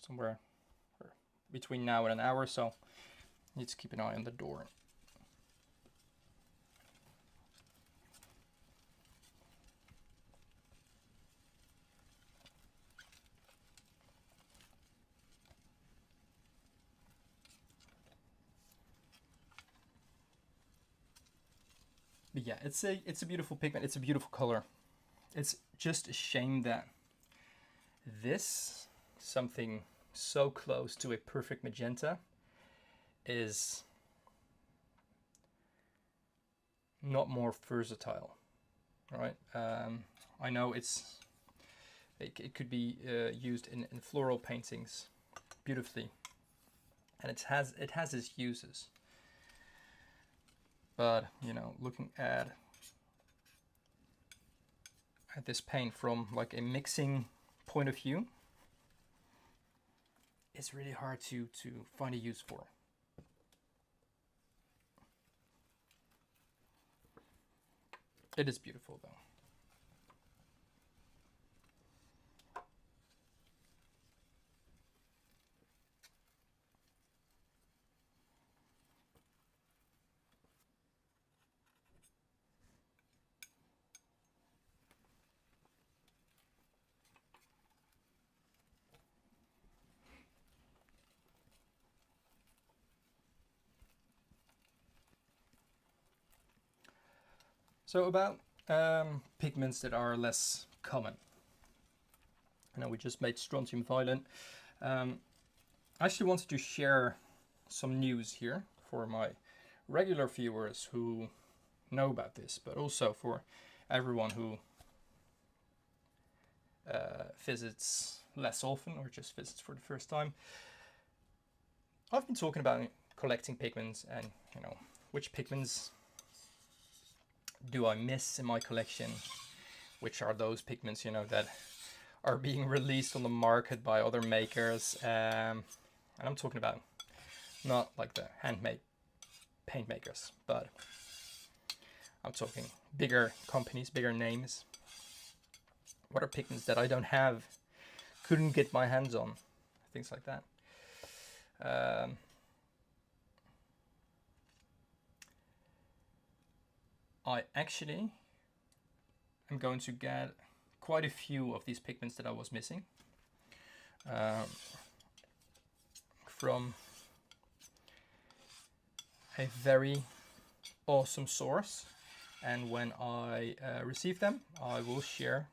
somewhere between now and an hour, so need to keep an eye on the door. But yeah, it's a beautiful pigment. It's a beautiful color. It's just a shame that this, something so close to a perfect magenta, is not more versatile, right? I know it could be used in floral paintings beautifully, and it has its uses. But you know, looking at this paint from like a mixing point of view, it's really hard to find a use for. It is beautiful though. So about pigments that are less common. I know we just made strontium violet. I actually wanted to share some news here for my regular viewers who know about this, but also for everyone who visits less often or just visits for the first time. I've been talking about collecting pigments and, you know, which pigments do I miss in my collection, which are those pigments, you know, that are being released on the market by other makers, and I'm talking about not like the handmade paint makers, but I'm talking bigger companies, bigger names. What are pigments that I don't have, couldn't get my hands on, things like that. I actually am going to get quite a few of these pigments that I was missing from a very awesome source, and when I receive them I will share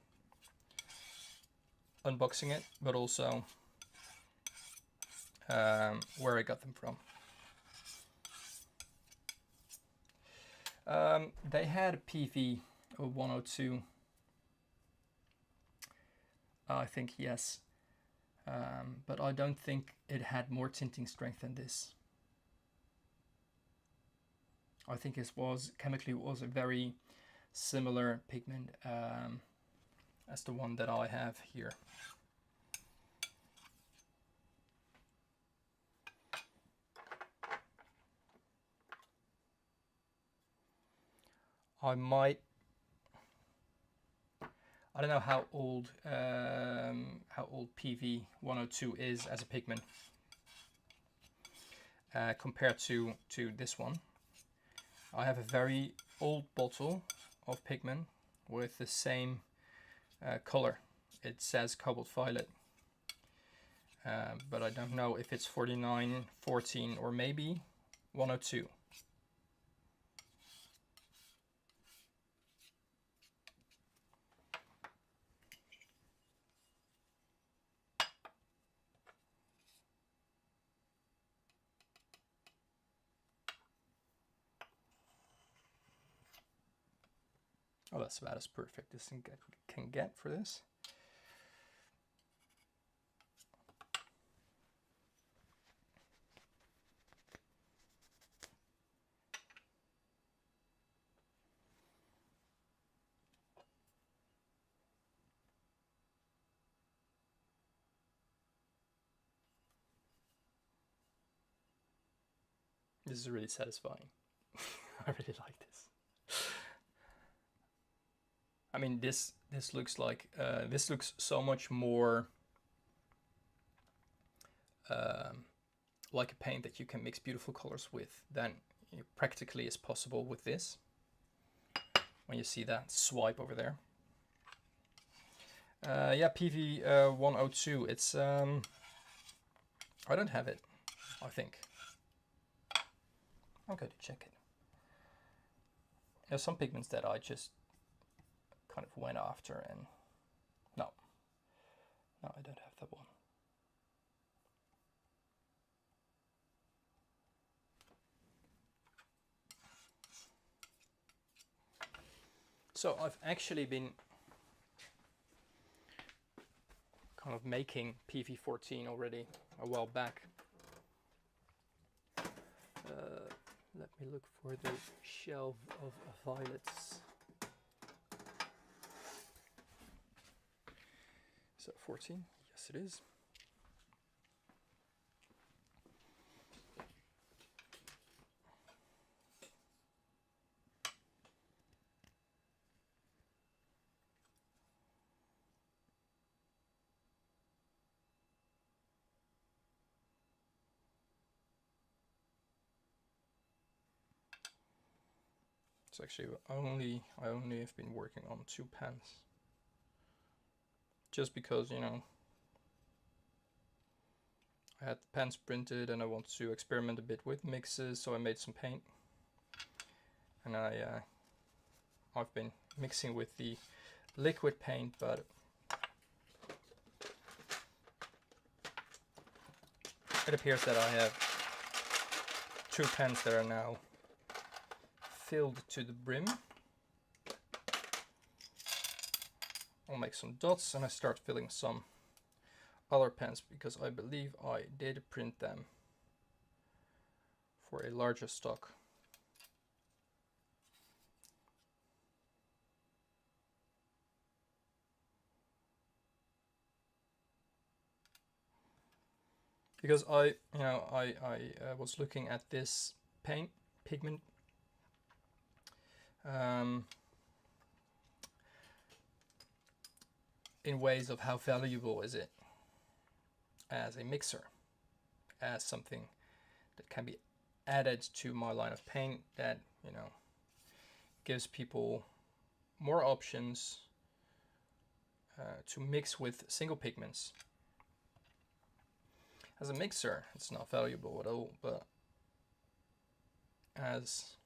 unboxing it, but also where I got them from. They had PV 102, I think, yes, but I don't think it had more tinting strength than this. I think it was chemically was a very similar pigment as the one that I have here. I don't know how old PV 102 is as a pigment compared to this one. I have a very old bottle of pigment with the same color. It says cobalt violet, but I don't know if it's 49, 14, or maybe 102. Oh, that's about as perfect as it can get for this. This is really satisfying. I really like this. I mean, this looks like this looks so much more like a paint that you can mix beautiful colors with than practically is possible with this. When you see that swipe over there. Yeah, PV 102. It's I don't have it, I think. I'm going to check it. There's some pigments that I just kind of went after, and no, I don't have that one. So I've actually been kind of making PV14 already a while back. Let me look for the shelf of violets. Is that 14? Yes, it is. It's actually I only have been working on 2 pens. Just because, you know, I had the pens printed and I want to experiment a bit with mixes, so I made some paint. And I've been mixing with the liquid paint, but it appears that I have 2 pens that are now filled to the brim. I'll make some dots and I start filling some other pens because I believe I did print them for a larger stock. Because I was looking at this pigment in ways of how valuable is it as a mixer, as something that can be added to my line of paint that, you know, gives people more options to mix with single pigments. As a mixer, it's not valuable at all, but as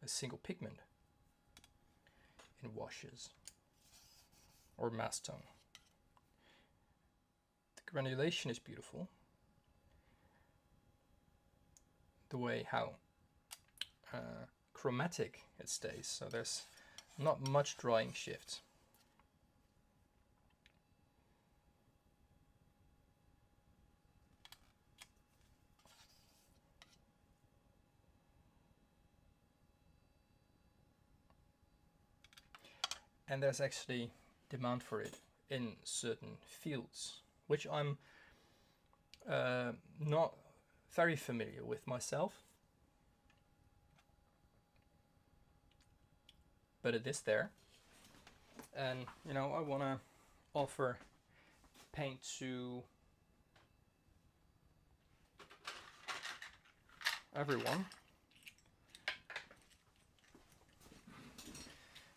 a single pigment in washes or mass tone, the granulation is beautiful. The way how chromatic it stays, so there's not much drying shift. And there's actually demand for it in certain fields, which I'm not very familiar with myself. But it is there. And, you know, I want to offer paint to everyone.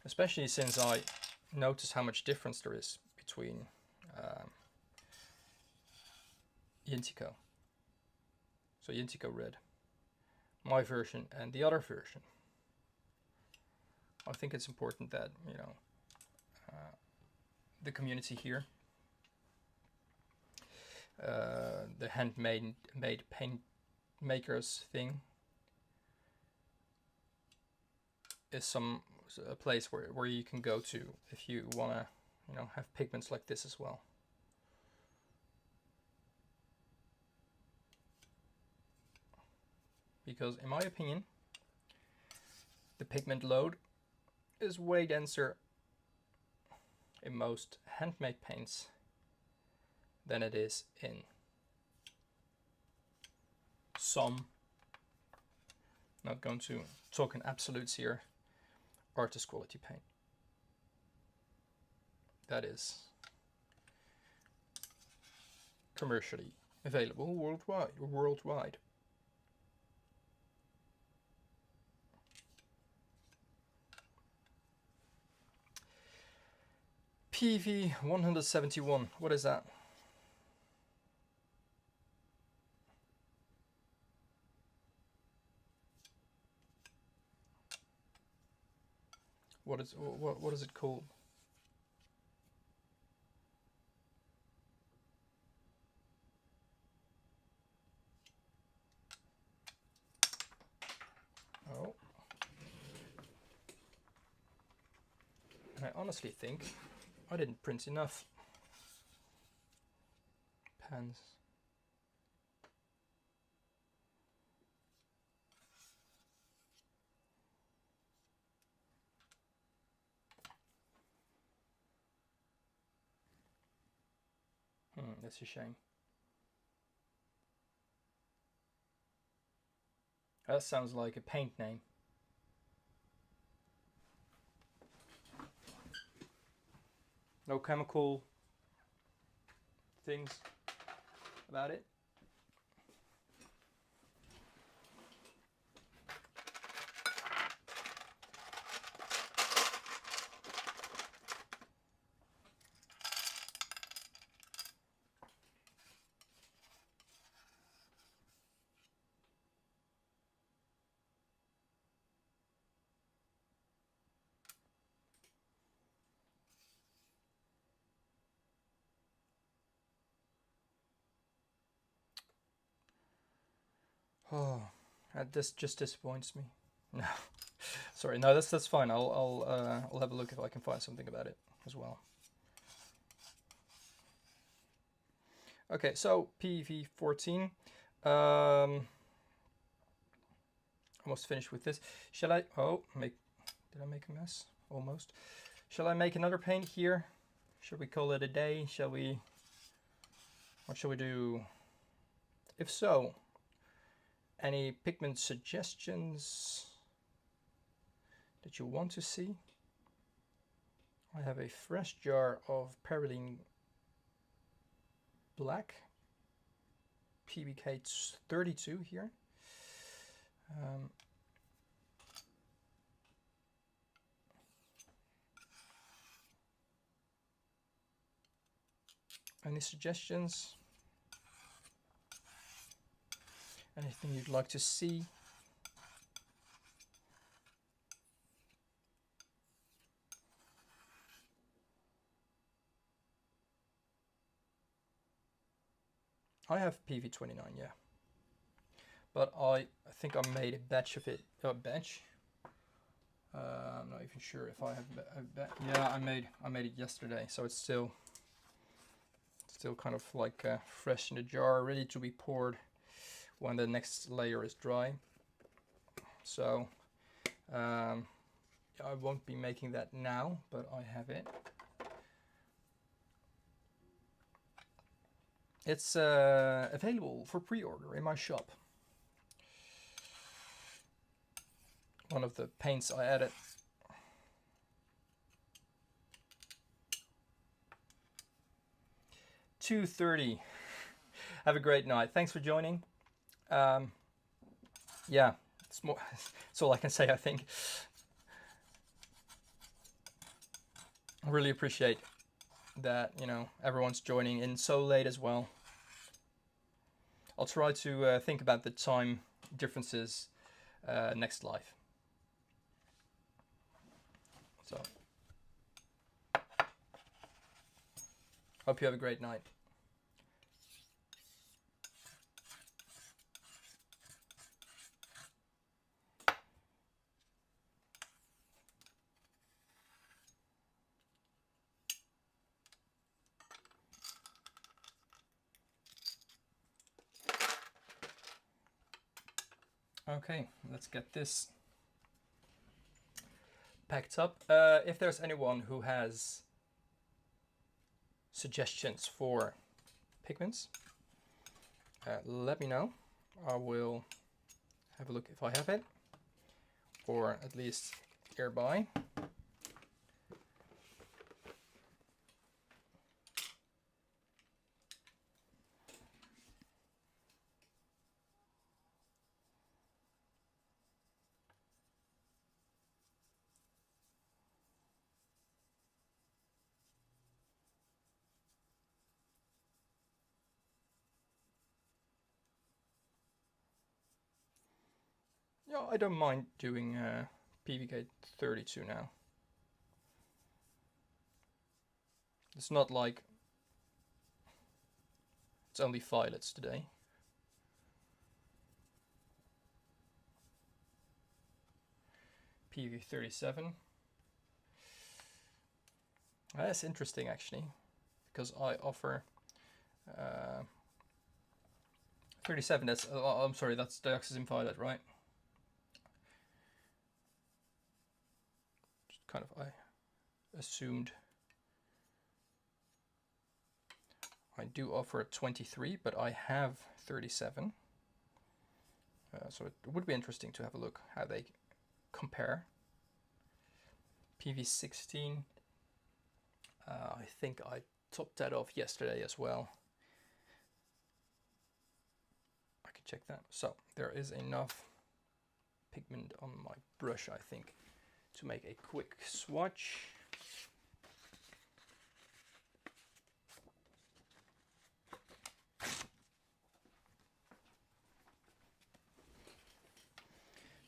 Especially since I notice how much difference there is between Yintico. So Yintico Red, my version, and the other version. I think it's important that, you know, the community here, the handmade paint makers thing, is a place where you can go to if you want to, you know, have pigments like this as well. Because in my opinion, the pigment load is way denser in most handmade paints than it is in some, not going to talk in absolutes here, artist quality paint. That is commercially available worldwide. PV 171, what is that? What is it called? Oh. And I honestly think I didn't print enough pens. That's a shame. That sounds like a paint name. No chemical things about it. Oh, this just disappoints me. No, sorry, no, that's fine. I'll have a look if I can find something about it as well. Okay, so PV14. Almost finished with this. Shall I? Oh, did I make a mess? Almost. Shall I make another paint here? Shall we call it a day? Shall we? What shall we do? If so, any pigment suggestions that you want to see? I have a fresh jar of Perylene Black PBK 32 here. Any suggestions? Anything you'd like to see? I have PV29, yeah. But I think I made a batch of it. I'm not even sure if I have yeah, I made it yesterday, so it's still kind of like fresh in the jar, ready to be poured when the next layer is dry. So I won't be making that now, but I have it. It's available for pre-order in my shop. One of the paints I added. $2.30. Have a great night. Thanks for joining. Yeah, it's all I can say, I think. I really appreciate that, you know, everyone's joining in so late as well. I'll try to think about the time differences next live. So, hope you have a great night. Okay, let's get this packed up. If there's anyone who has suggestions for pigments, let me know. I will have a look if I have it, or at least nearby. Yeah, I don't mind doing PVK 32 now. It's not like it's only violets today. PV 37. That's interesting actually, because I offer 37. That's I'm sorry, that's dioxazine violet, right? Just kind of I assumed. I do offer 23, but I have 37. So it would be interesting to have a look how they compare. PV 16. I think I topped that off yesterday as well. I could check that. So there is enough pigment on my brush, I think, to make a quick swatch.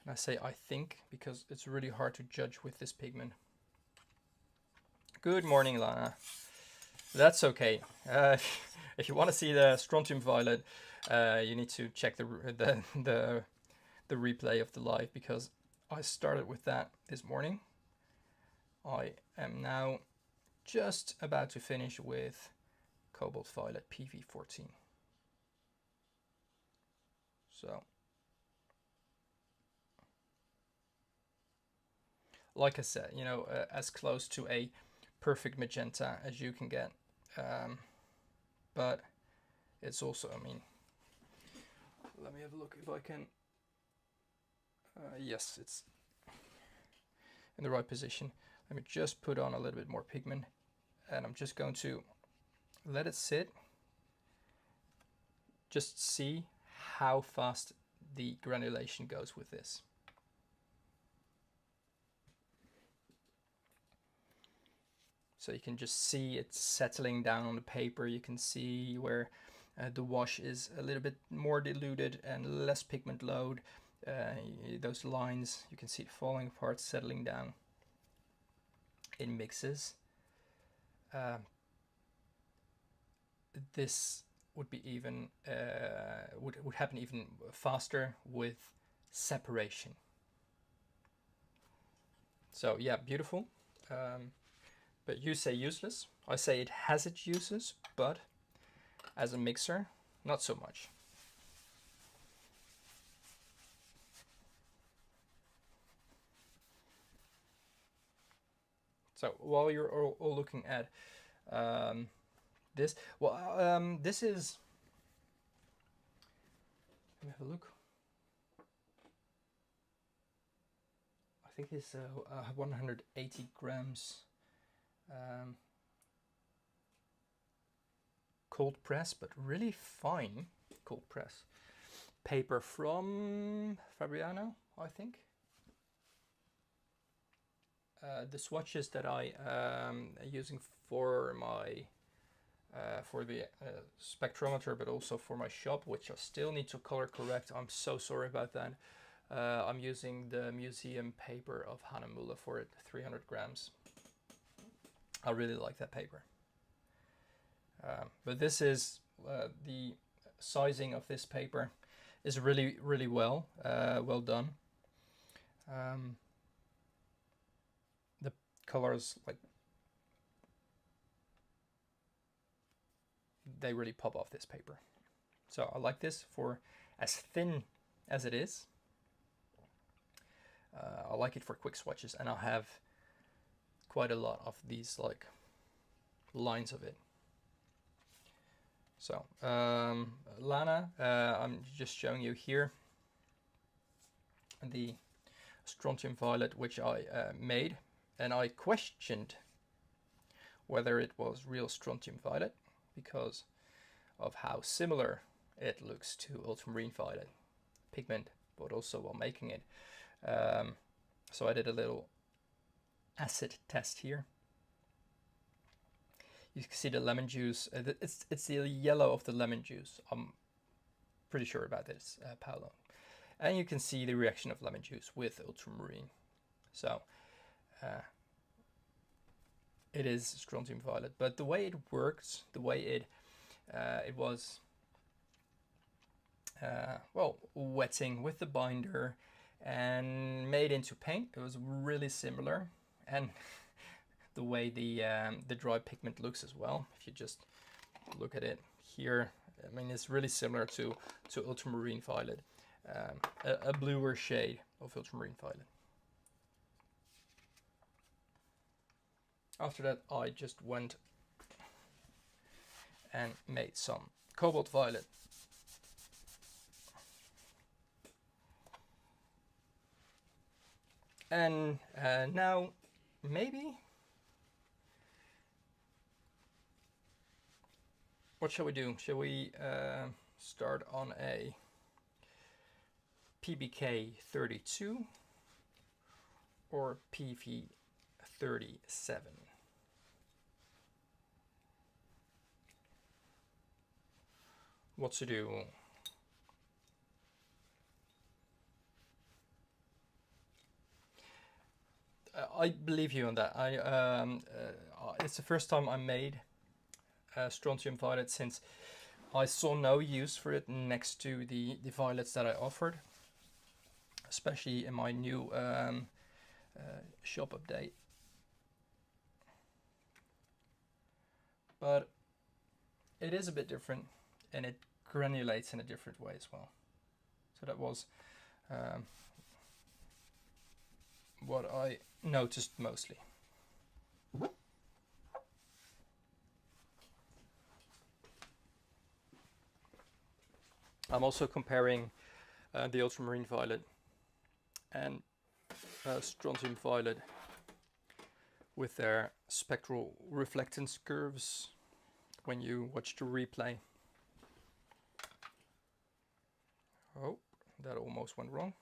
And I say I think because it's really hard to judge with this pigment. Good morning, Lana. That's okay. If you want to see the strontium violet, you need to check the replay of the live, because I started with that this morning. I am now just about to finish with cobalt violet PV14. So, like I said, you know, as close to a perfect magenta as you can get. But it's also, I mean, let me have a look if I can. Yes, it's in the right position. Let me just put on a little bit more pigment, and I'm just going to let it sit. Just see how fast the granulation goes with this. So you can just see it settling down on the paper. You can see where the wash is a little bit more diluted and less pigment load. Those lines, you can see it falling apart, settling down. It mixes. This would be even would happen even faster with separation. So yeah, beautiful. But you say useless. I say it has its uses, but as a mixer, not so much. So while you're all looking at this, well, this is, let me have a look. I think it's 180 grams cold press, but really fine cold press paper from Fabriano, I think. The swatches that I am using for my for the spectrometer, but also for my shop, which I still need to color correct. I'm so sorry about that. I'm using the museum paper of Muller for it, 300 grams. I really like that paper. But this is the sizing of this paper is really, really well done. The colors, like, they really pop off this paper. So I like this for as thin as it is. I like it for quick swatches, and I have quite a lot of these like lines of it. So Lana, I'm just showing you here the strontium violet, which I made, and I questioned whether it was real strontium violet because of how similar it looks to ultramarine violet pigment, but also while making it. So I did a little acid test here. You can see the lemon juice. It's the yellow of the lemon juice. I'm pretty sure about this, Paolo. And you can see the reaction of lemon juice with ultramarine. So it is strontium violet, but the way it works, the way it was well, wetting with the binder and made into paint, it was really similar. And the way the dry pigment looks as well, if you just look at it here, I mean, it's really similar to ultramarine violet, a bluer shade of ultramarine violet. After that, I just went and made some cobalt violet. And now maybe, what shall we do? Shall we start on a PBK 32 or PV 37? What to do? I believe you on that. It's the first time I made strontium violet, since I saw no use for it next to the violets that I offered, especially in my new shop update. But it is a bit different, and it granulates in a different way as well. So that was what I noticed mostly. I'm also comparing the ultramarine violet and strontium violet with their spectral reflectance curves when you watch the replay. Oh, that almost went wrong.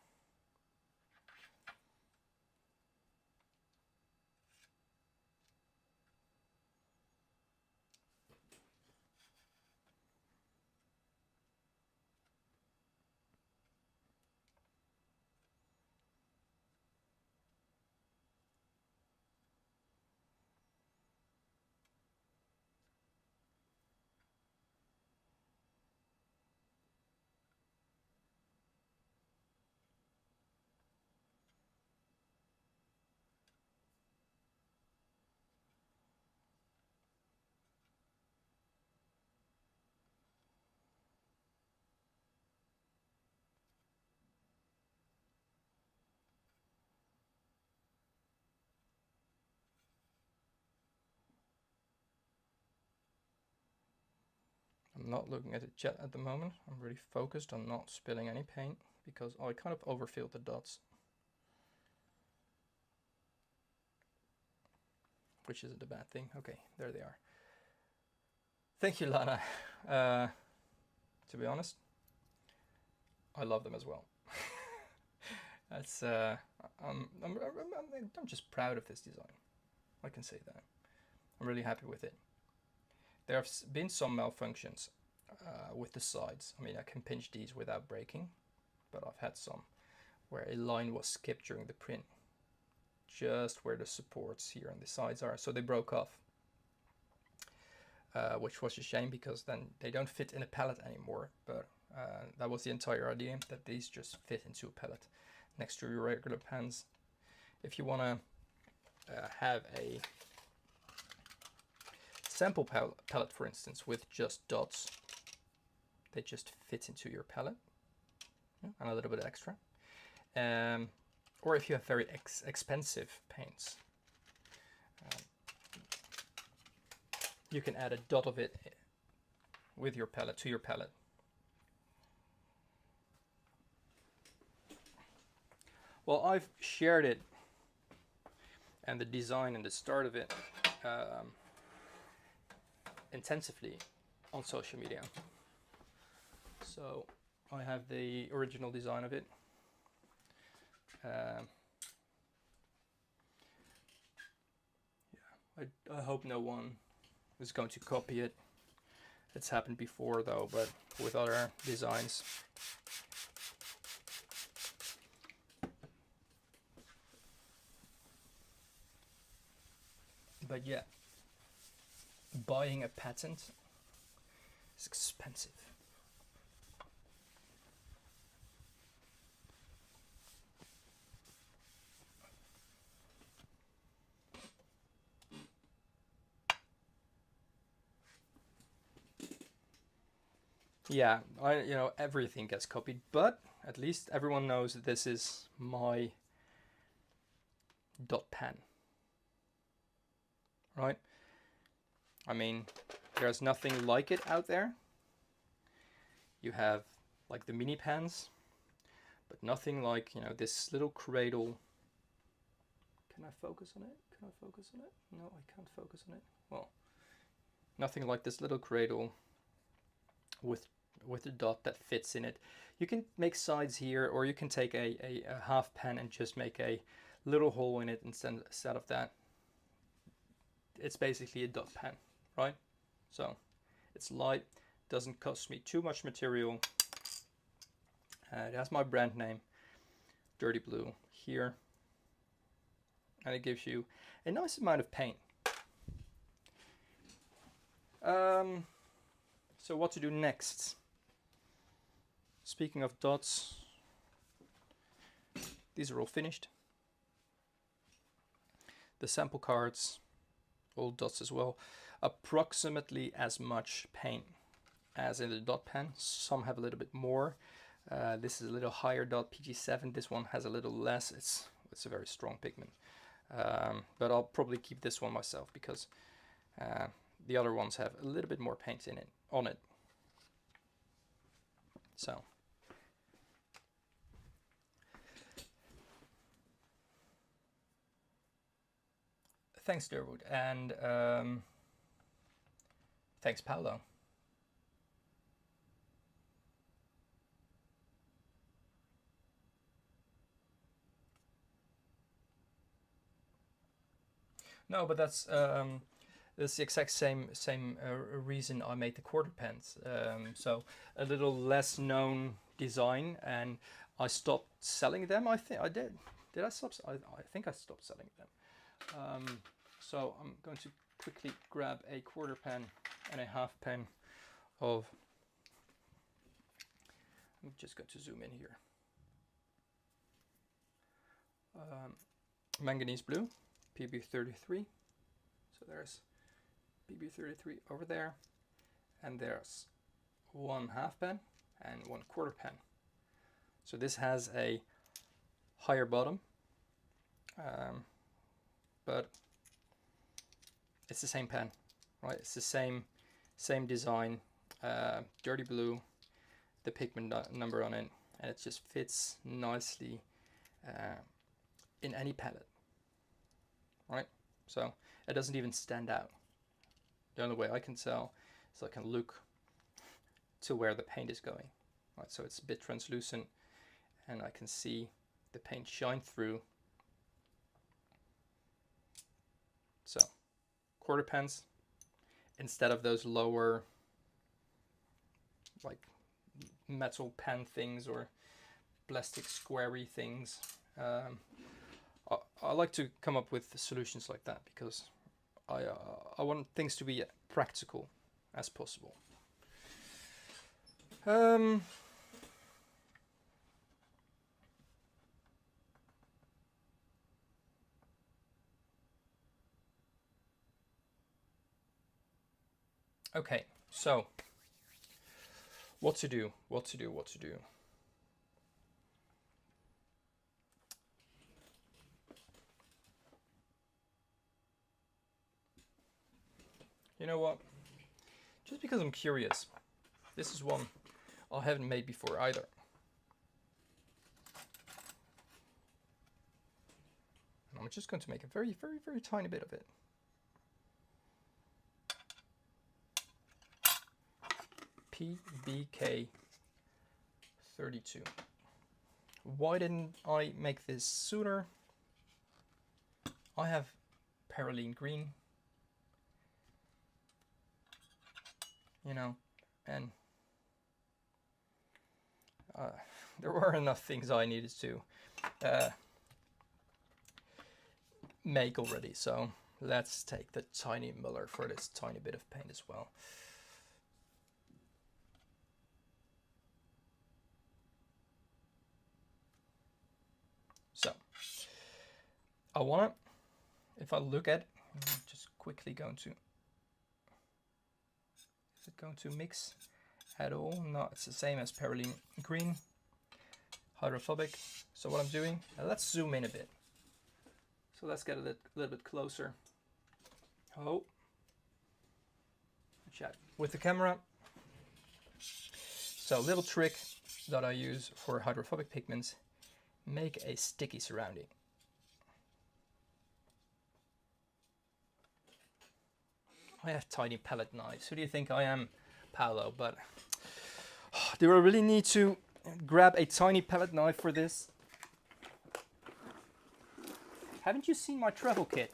I'm not looking at the chat at the moment. I'm really focused on not spilling any paint because I kind of overfilled the dots, which isn't a bad thing. Okay, there they are. Thank you, Lana. To be honest, I love them as well. That's I'm just proud of this design. I can say that. I'm really happy with it. There have been some malfunctions with the sides. I mean, I can pinch these without breaking, but I've had some where a line was skipped during the print, just where the supports here on the sides are, so they broke off, which was a shame because then they don't fit in a palette anymore, but that was the entire idea, that these just fit into a palette next to your regular pans. If you want to have a sample palette, for instance, with just dots, they just fit into your palette, and a little bit extra. Or if you have very expensive paints, you can add a dot of it with your palette to your palette. Well, I've shared it and the design and the start of it intensively on social media. So I have the original design of it. Yeah, I hope no one is going to copy it. It's happened before though, but with other designs. But yeah, buying a patent is expensive. Yeah, everything gets copied, but at least everyone knows that this is my dot pen, right? I mean, there's nothing like it out there. You have like the mini pens, but nothing like, this little cradle. Can I focus on it? Can I focus on it? No, I can't focus on it. Well, nothing like this little cradle with a dot that fits in it. You can make sides here, or you can take a half pen and just make a little hole in it instead of that. It's basically a dot pen, right? So it's light, doesn't cost me too much material. It has my brand name, Dirty Blue, here, and it gives you a nice amount of paint. So what to do next? Speaking of dots, these are all finished. The sample cards, all dots as well. Approximately as much paint as in the dot pen. Some have a little bit more. This is a little higher dot, PG7. This one has a little less. It's a very strong pigment. But I'll probably keep this one myself because the other ones have a little bit more paint on it. So thanks, Durwood, and thanks, Paolo. No, but that's the exact same reason I made the quarter pens. So a little less known design, and I stopped selling them. I think I did. Did I stop? I think I stopped selling them. So I'm going to quickly grab a quarter pen and a half pen of. I'm just going to zoom in here. Manganese blue, PB33. So there's PB33 over there, and there's one half pen and one quarter pen. So this has a higher bottom, but it's the same pen, right? It's the same design, dirty blue, the pigment number on it, and it just fits nicely in any palette, right? So it doesn't even stand out. The only way I can tell is I can look to where the paint is going, right? So it's a bit translucent, and I can see the paint shine through. So quarter pens instead of those lower like metal pen things or plastic squarey things. I like to come up with solutions like that because I want things to be practical as possible. Okay, so what to do? You know what? Just because I'm curious, this is one I haven't made before either. And I'm just going to make a very, very, very tiny bit of it. PBK 32. Why didn't I make this sooner? I have Perylene green, you know, and there were enough things I needed to make already, so let's take the tiny muller for this tiny bit of paint as well. So I want to, if I look at, I'm just quickly going to, is it going to mix at all? No, it's the same as Perylene green, hydrophobic. So what I'm doing, let's zoom in a bit. So let's get a little bit closer. Oh, chat with the camera. So little trick that I use for hydrophobic pigments, make a sticky surrounding. I have tiny palette knives. Who do you think I am, Paolo? But do I really need to grab a tiny palette knife for this? Haven't you seen my travel kit?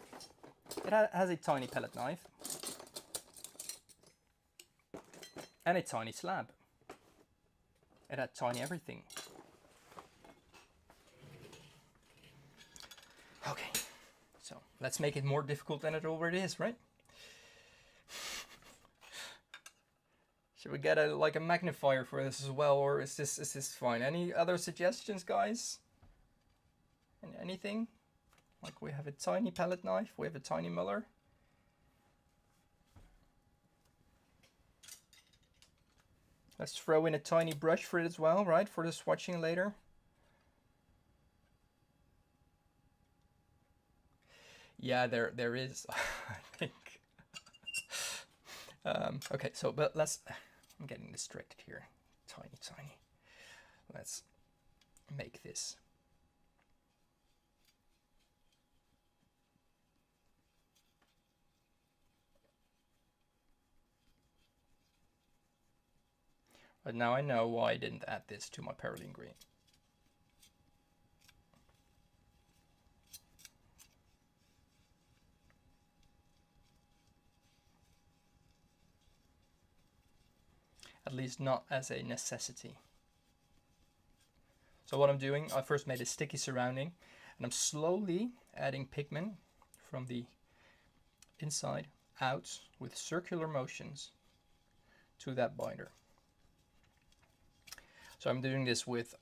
It has a tiny palette knife and a tiny slab. It had tiny everything. Okay, so let's make it more difficult than it already is, right? Should we get a like a magnifier for this as well, or is this fine? Any other suggestions, guys? Anything? Like we have a tiny palette knife, we have a tiny muller. Let's throw in a tiny brush for it as well, right? For the swatching later. Yeah, there is, I think. Okay, so but I'm getting distracted here. Tiny. Let's make this. But now I know why I didn't add this to my perylene green. At least not as a necessity. So what I'm doing, I first made a sticky surrounding, and I'm slowly adding pigment from the inside out with circular motions to that binder. So I'm doing this with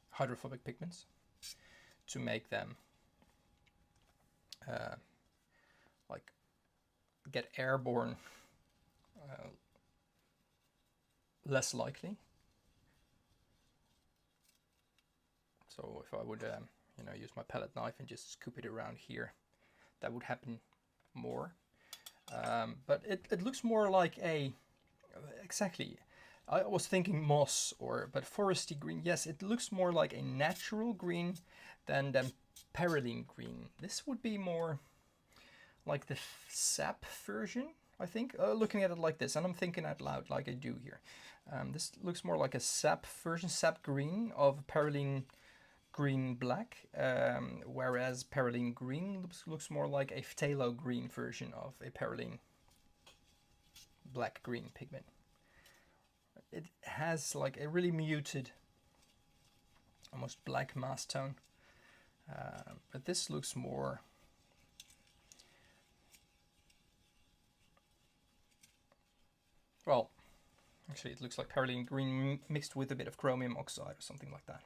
hydrophobic pigments to make them like get airborne less likely. So if I would you know, use my palette knife and just scoop it around here, that would happen more. But it looks more like a, exactly, I was thinking moss but foresty green. Yes, it looks more like a natural green than perylene green. This would be more like the sap version, I think, looking at it like this, and I'm thinking out loud like I do here. This looks more like a sap version, sap green of perylene green black, whereas perylene green looks more like a phthalo green version of a perylene black green pigment. It has like a really muted, almost black mass tone, but this looks more well, actually it looks like perylene green mixed with a bit of chromium oxide or something like that.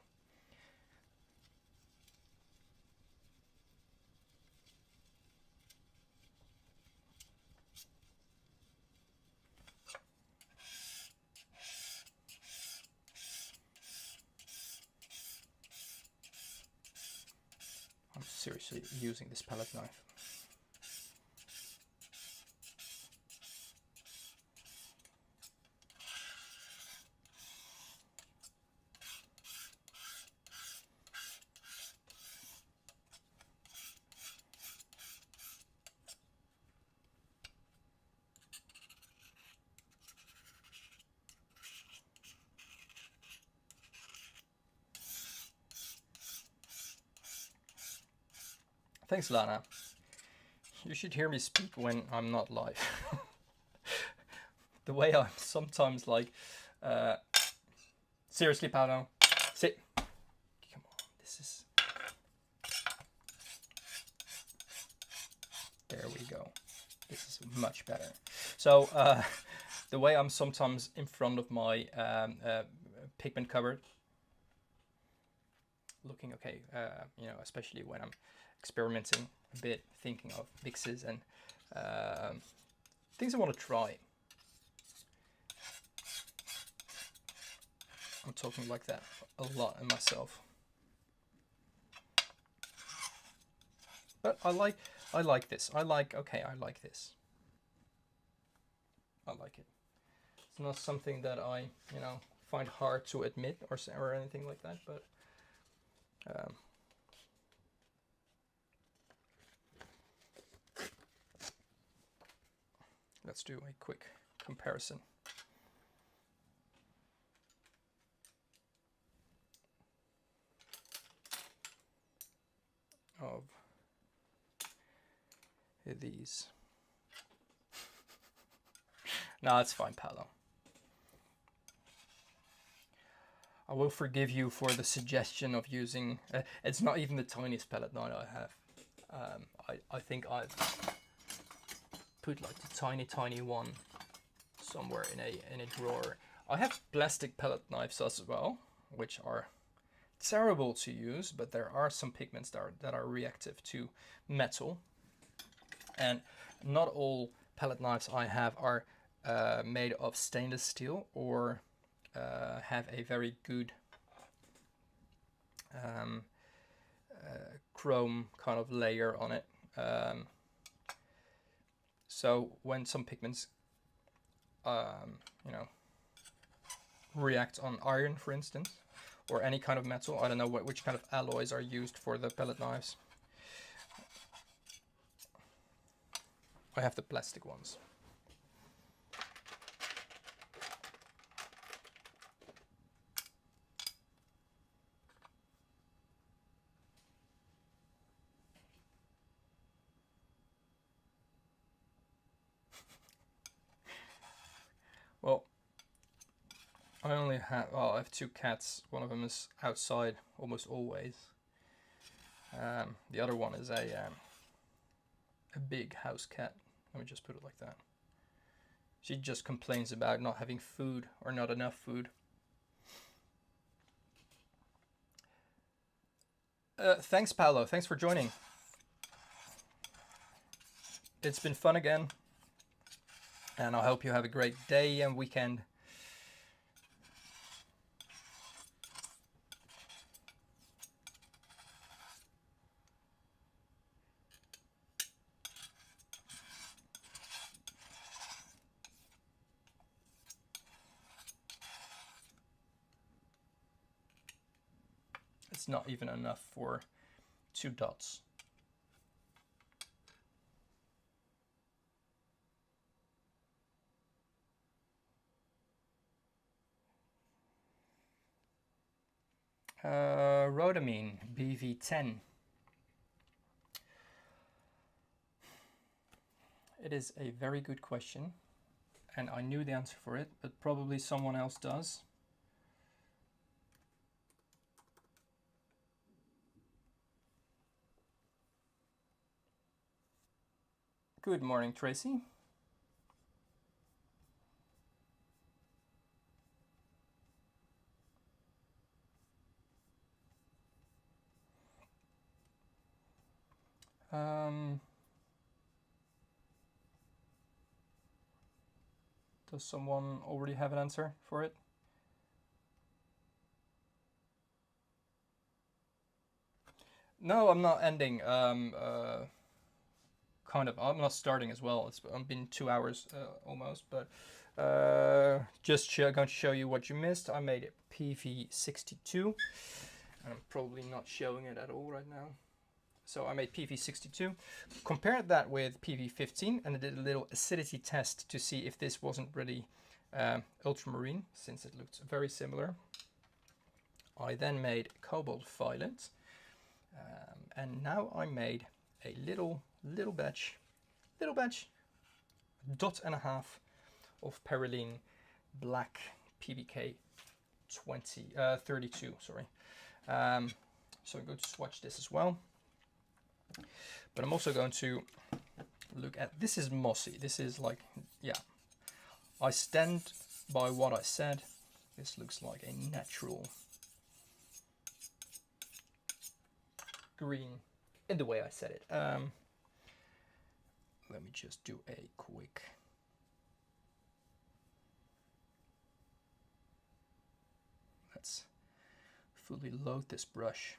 I'm seriously using this palette knife. Thanks, Lana. You should hear me speak when I'm not live. The way I'm sometimes like, seriously, Paolo, sit. Come on, this is... There we go. This is much better. So, the way I'm sometimes in front of my pigment cupboard, looking okay, you know, especially when I'm experimenting a bit, thinking of mixes and things I want to try. I'm talking like that a lot in myself. But I like this. I like this. I like it. It's not something that I, you know, find hard to admit or anything like that, but let's do a quick comparison. Of these. No, it's fine, Paolo. I will forgive you for the suggestion of using, it's not even the tiniest palette knife I have. I think I've put like the tiny one somewhere in a drawer. I have plastic palette knives as well, which are terrible to use, but there are some pigments that are reactive to metal. And not all palette knives I have are made of stainless steel or have a very good chrome kind of layer on it. So when some pigments you know, react on iron, for instance, or any kind of metal, I don't know which kind of alloys are used for the palette knives. I have the plastic ones. Well, I only have, well, I have two cats. One of them is outside almost always. The other one is a big house cat. Let me just put it like that. She just complains about not having food or not enough food. Thanks, Paolo. Thanks for joining. It's been fun again. And I hope you have a great day and weekend. It's not even enough for 2 dots. Rhodamine, BV10. It is a very good question, and I knew the answer for it, but probably someone else does. Good morning, Tracy. Does someone already have an answer for it? No, I'm not ending. Kind of. I'm not starting as well. It's been 2 hours almost, but just going to show you what you missed. I made it PV62, and I'm probably not showing it at all right now. So I made PV62, compared that with PV15, and I did a little acidity test to see if this wasn't really ultramarine, since it looked very similar. I then made cobalt violet, and now I made a little batch, dot and a half of perylene black PBK 32, sorry. So I'm going to swatch this as well. But I'm also going to look at, this is mossy. This is like, yeah, I stand by what I said. This looks like a natural green in the way I said it. Let me just do a quick. Let's fully load this brush.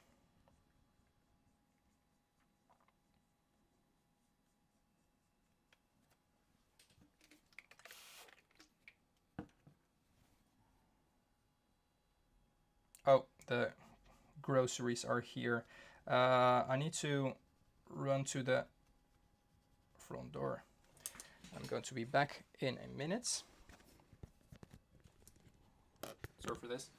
Oh, the groceries are here. I need to run to the front door. I'm going to be back in a minute. Sorry for this.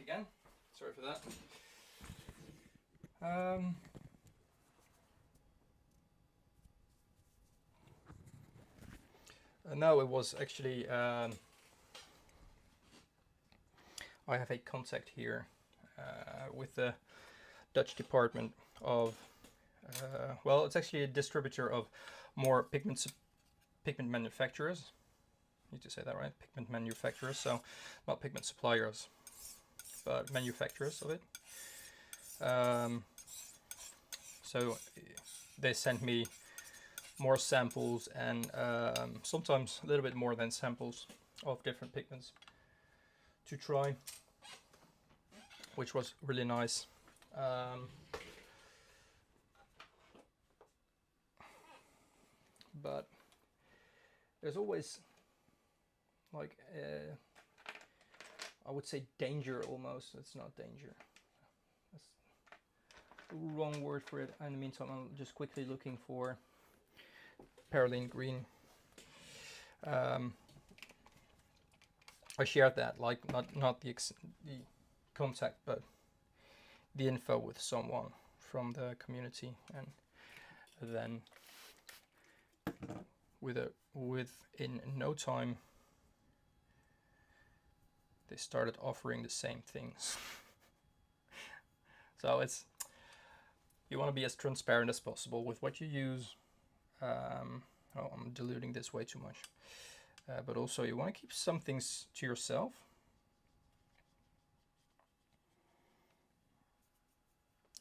again. Sorry for that. No, it was actually, I have a contact here with the Dutch department of, well, it's actually a distributor of more pigment manufacturers. Need to say that right? Pigment manufacturers, so not pigment suppliers, but manufacturers of it. So they sent me more samples and sometimes a little bit more than samples of different pigments to try, which was really nice. But there's always like I would say danger almost. It's not danger. That's the wrong word for it. In the meantime, I'm just quickly looking for Perylene green. I shared that, like not the contact, but the info with someone from the community, and then within no time they started offering the same things. So it's, you want to be as transparent as possible with what you use. Oh, I'm diluting this way too much. But also you want to keep some things to yourself.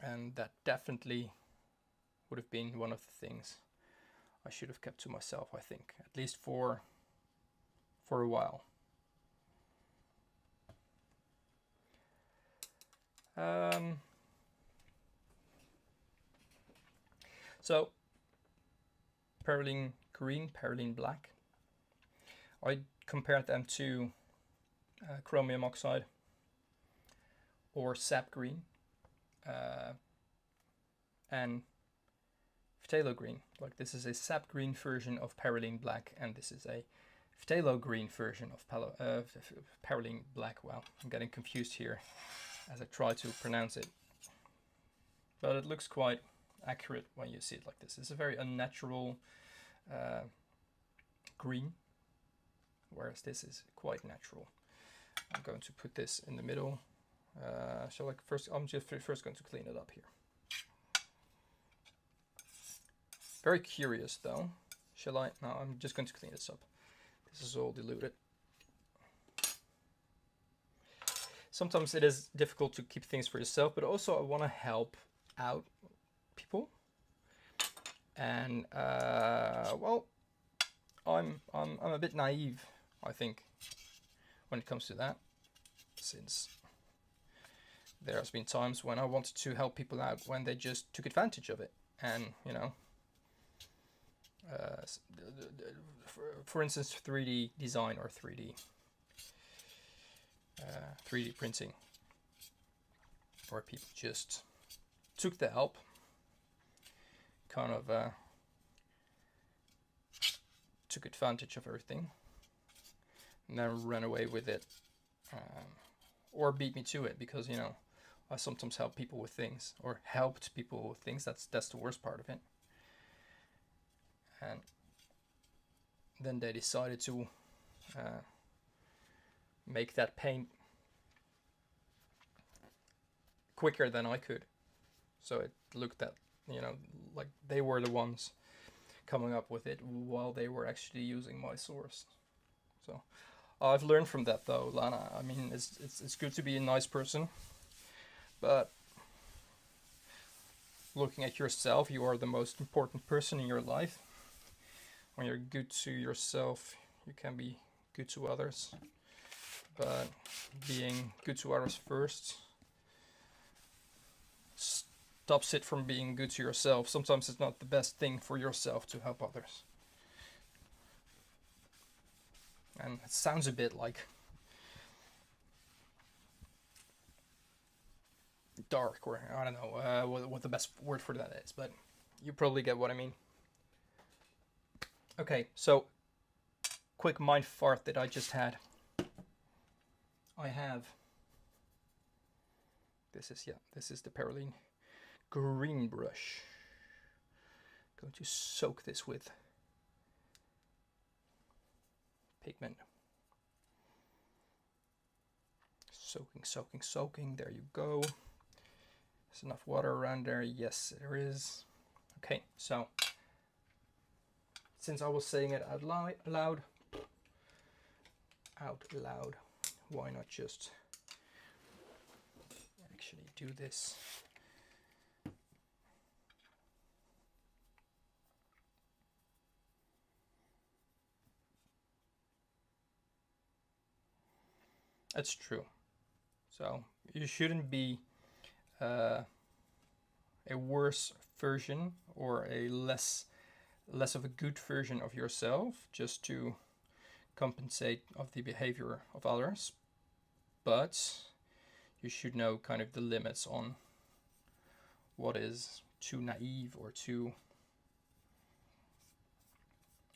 And that definitely would have been one of the things I should have kept to myself, I think, at least for a while. So Perylene green, Perylene black. I compared them to chromium oxide or sap green and phthalo green. Like, this is a sap green version of Perylene black, and this is a phthalo green version of Perylene black. Wow, I'm getting confused here as I try to pronounce it. But it looks quite accurate when you see it like this. It's a very unnatural green, whereas this is quite natural. I'm going to put this in the middle. So like first, I'm just first going to clean it up here. Very curious though. Shall I? No, I'm just going to clean this up. This is all diluted. Sometimes it is difficult to keep things for yourself, but also I want to help out people. And well, I'm a bit naive, I think, when it comes to that, since there's been times when I wanted to help people out when they just took advantage of it, and you know, for instance, 3D design or 3D printing, where people just took the help, kind of took advantage of everything, and then ran away with it, or beat me to it, because you know, I sometimes help people with things, or helped people with things. That's the worst part of it. And then they decided to make that paint quicker than I could. So it looked at, you know, like they were the ones coming up with it while they were actually using my source. So I've learned from that though, Lana. I mean, it's good to be a nice person, but looking at yourself, you are the most important person in your life. When you're good to yourself, you can be good to others. But being good to others first stops it from being good to yourself. Sometimes it's not the best thing for yourself to help others. And it sounds a bit like dark, or I don't know what the best word for that is, but you probably get what I mean. Okay, so quick mind fart that I just had. I have This is the Perylene green brush. Going to soak this with pigment. Soaking. There you go. There's enough water around there. Yes, there is. Okay, so since I was saying it out loud, why not just actually do this? That's true. So you shouldn't be a worse version or a less of a good version of yourself just to compensate of the behavior of others, but you should know kind of the limits on what is too naive or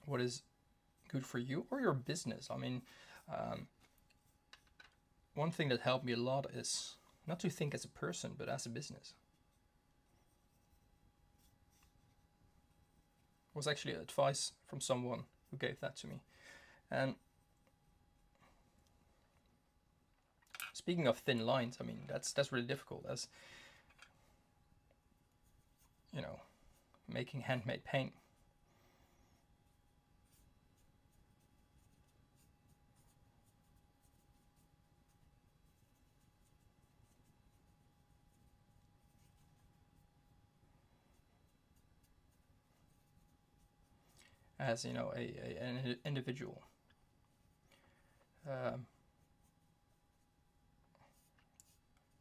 what is good for you or your business. I mean, one thing that helped me a lot is not to think as a person, but as a business. It was actually advice from someone who gave that to me. And speaking of thin lines, I mean, that's really difficult, as you know, making handmade paint. As you know, an individual.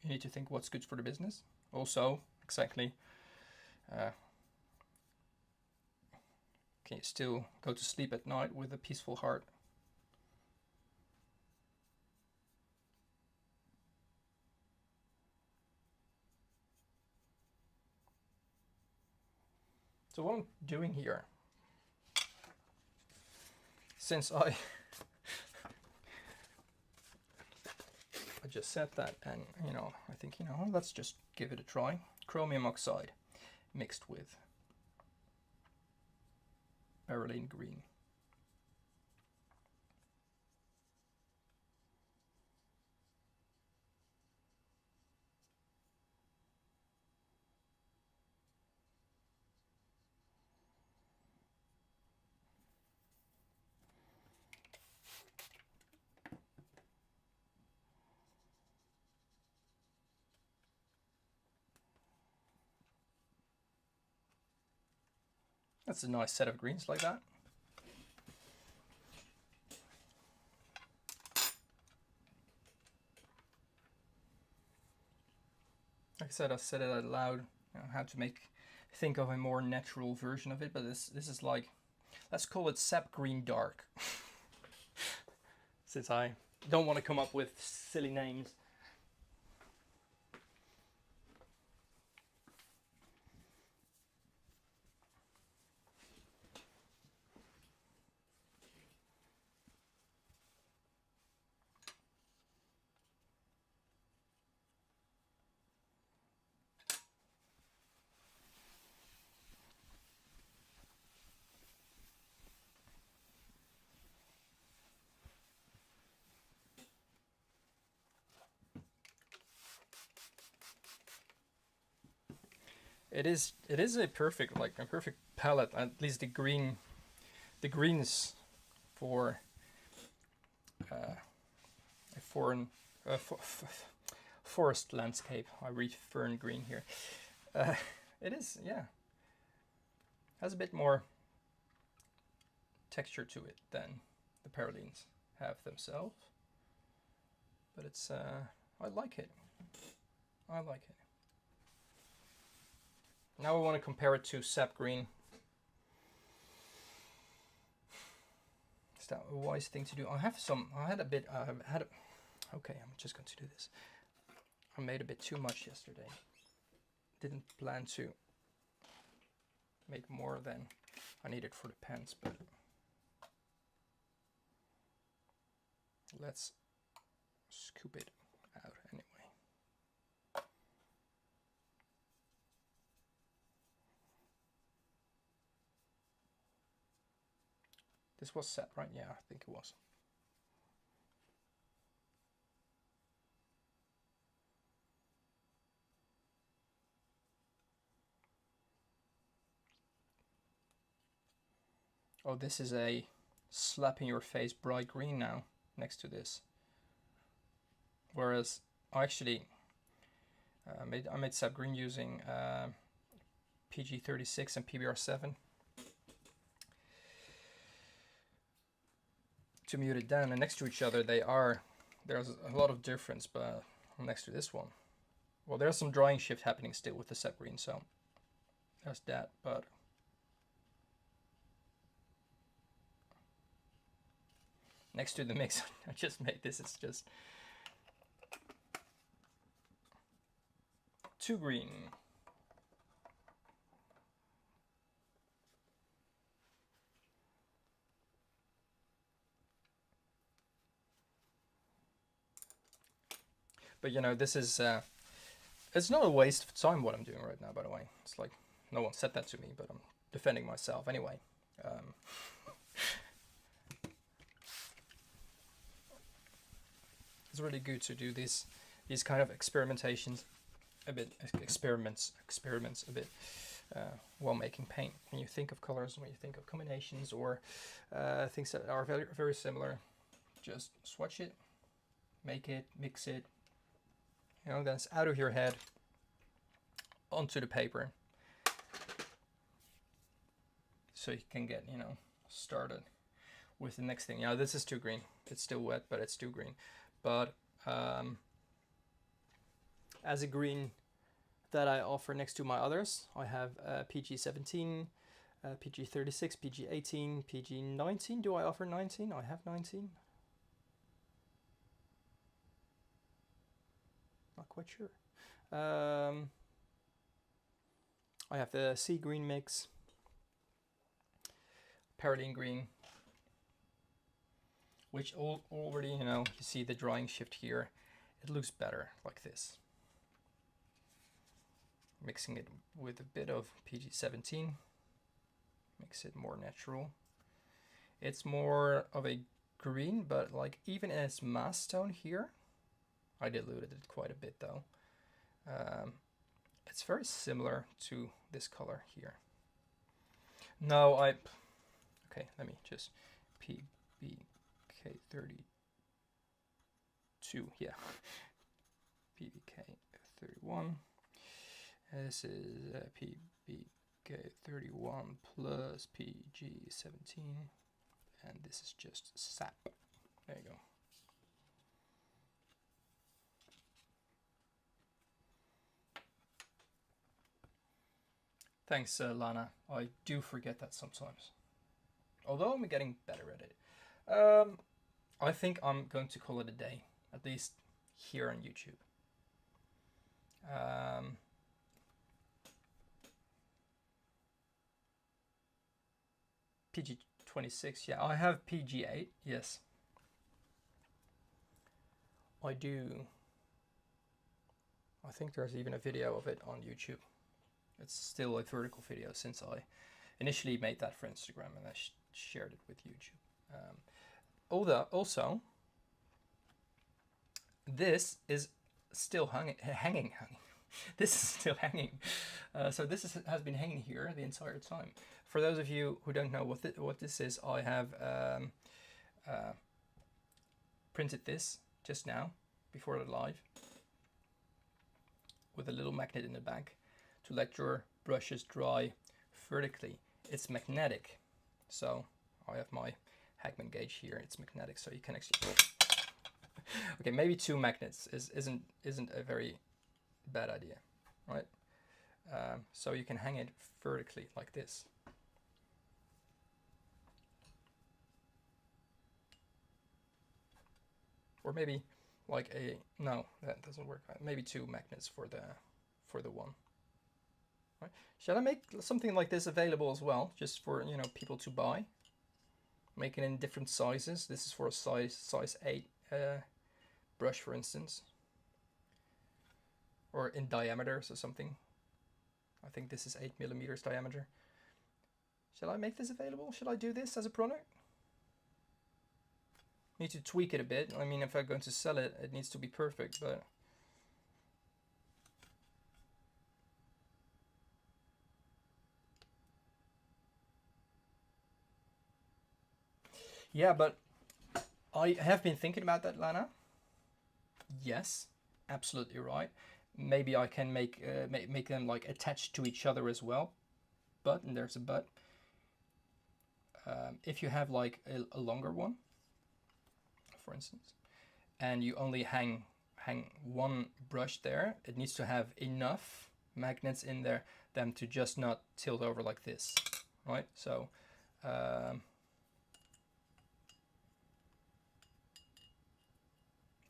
You need to think what's good for the business. Also, exactly, can you still go to sleep at night with a peaceful heart? So what I'm doing here, since I just said that, and you know, I think, you know, let's just give it a try. Chromium oxide mixed with Perylene green. That's a nice set of greens like that. Like I said it out loud, you know, how to think of a more natural version of it, but this is like, let's call it sap green dark. Since I don't want to come up with silly names. It is a perfect palette. At least the greens for a forest landscape. I read fern green here. It is, yeah, has a bit more texture to it than the Perylenes have themselves. But it's I like it. I like it. Now I want to compare it to sap green. Is that a wise thing to do? I had a bit, okay, I'm just going to do this. I made a bit too much yesterday. Didn't plan to make more than I needed for the pens, but let's scoop it out anyway. This was set, right? Yeah, I think it was. Oh, this is a slap in your face bright green now next to this. Whereas I actually I made sap green using PG36 and PBR7 to mute it down, and next to each other there's a lot of difference, but next to this one, well, there's some drying shift happening still with the sap green, so there's that. But next to the mix I just made, this is just too green. But you know, this is it's not a waste of time what I'm doing right now, by the way. It's like no one said that to me, but I'm defending myself anyway. It's really good to do these kind of experimentations, experiments a bit while making paint. When you think of colors, when you think of combinations or things that are very, very similar, just swatch it, make it, mix it. You know, that's out of your head onto the paper, so you can get, you know, started with the next thing. You know, this is too green. It's still wet, but it's too green. But as a green that I offer next to my others, I have PG17, PG36, PG18, PG19. Do I offer 19? I have 19. Not quite sure. I have the sea green mix, Paraline green, which already, you know, you see the drying shift here. It looks better like this. Mixing it with a bit of PG17 makes it more natural. It's more of a green, but like even in its mass tone here, I diluted it quite a bit though. It's very similar to this color here. No, okay, let me just PBK32, yeah, PBK31. This is PBK31 plus PG17, and this is just sap. There you go. Thanks, Lana. I do forget that sometimes, although I'm getting better at it. I think I'm going to call it a day, at least here on YouTube. PG26, yeah, I have PG8, yes. I do. I think there's even a video of it on YouTube. It's still a vertical video since I initially made that for Instagram and I shared it with YouTube. Also, this is still hanging. This is still hanging. So this has been hanging here the entire time. For those of you who don't know what this is, I have printed this just now before the live with a little magnet in the back to let your brushes dry vertically. It's magnetic, so I have my Hagman gauge here. It's magnetic, so you can actually. Okay, maybe 2 magnets isn't a very bad idea, right? So you can hang it vertically like this. Or maybe like no, that doesn't work. Maybe 2 magnets for the one. Right. Shall I make something like this available as well, just for, you know, people to buy? Make it in different sizes. This is for a size 8 brush, for instance, or in diameters or something. I think this is 8 millimeters diameter. Shall I make this available? Shall I do this as a product? Need to tweak it a bit. I mean, if I'm going to sell it, it needs to be perfect, but yeah, but I have been thinking about that, Lana. Yes, absolutely right. Maybe I can make them like attached to each other as well. But, and there's a but, if you have like a longer one, for instance, and you only hang one brush there, it needs to have enough magnets in there them to just not tilt over like this, right? So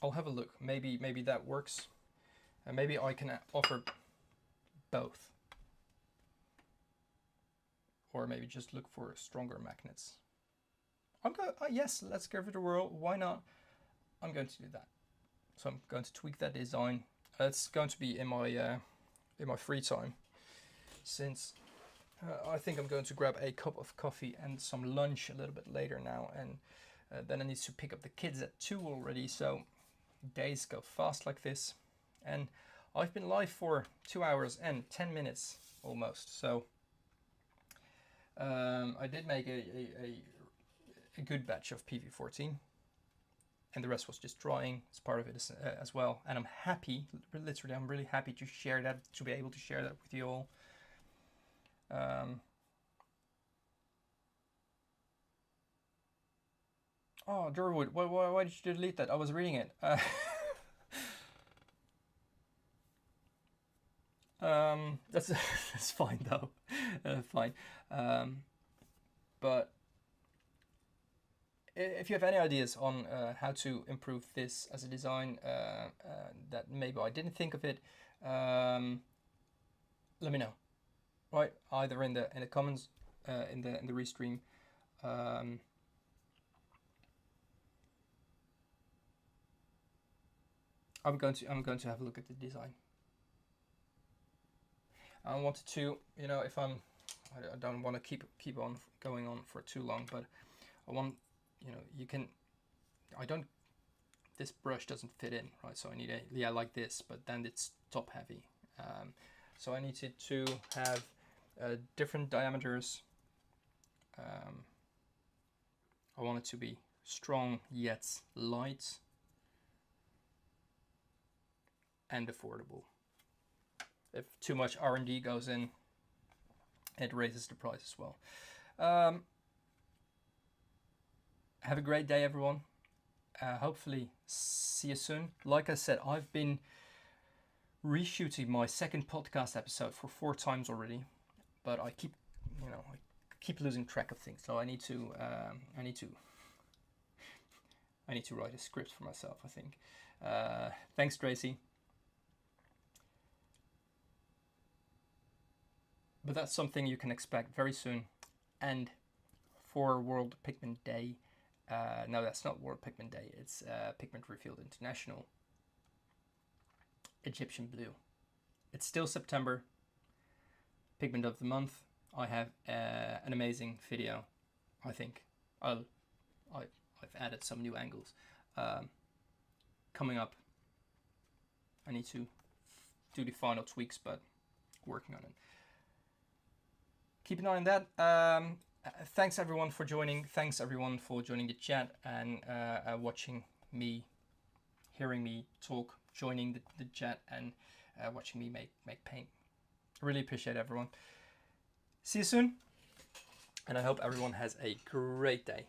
I'll have a look. Maybe that works, and maybe I can offer both, or maybe just look for stronger magnets. I'm going. Yes, let's give it a whirl. Why not? I'm going to do that. So I'm going to tweak that design. It's going to be in my free time, since I think I'm going to grab a cup of coffee and some lunch a little bit later now, and then I need to pick up the kids at 2 already. So days go fast like this, and I've been live for 2 hours and 10 minutes almost. So I did make a good batch of PV14, and the rest was just drying as part of it as well. And I'm happy, literally, I'm really happy to share that, to be able to share that with you all. Oh, Durwood, why did you delete that? I was reading it. That's that's fine though, fine. But if you have any ideas on how to improve this as a design, that maybe I didn't think of it, let me know. Right, either in the comments, in the restream. I'm going to have a look at the design. I wanted to, you know, if I don't want to keep on going on for too long, but I want, you know, you can, this brush doesn't fit in, right? So I need like this, but then it's top heavy. So I needed to have different diameters. I want it to be strong yet light and affordable. If too much R&D goes in, it raises the price as well. Have a great day, everyone. Hopefully see you soon. Like I said, I've been reshooting my second podcast episode for 4 times already, but I keep losing track of things. So I need to write a script for myself, I think. Thanks, Tracy. But that's something you can expect very soon. And for World Pigment Day, no, that's not World Pigment Day, it's Pigment Revealed International, Egyptian Blue. It's still September, Pigment of the Month. I have an amazing video, I think. I've added some new angles coming up. I need to do the final tweaks, but working on it. Keep an eye on that. Thanks everyone for joining. Thanks everyone for joining the chat and watching me, hearing me talk, joining the chat, and watching me make paint. Really appreciate everyone. See you soon, and I hope everyone has a great day.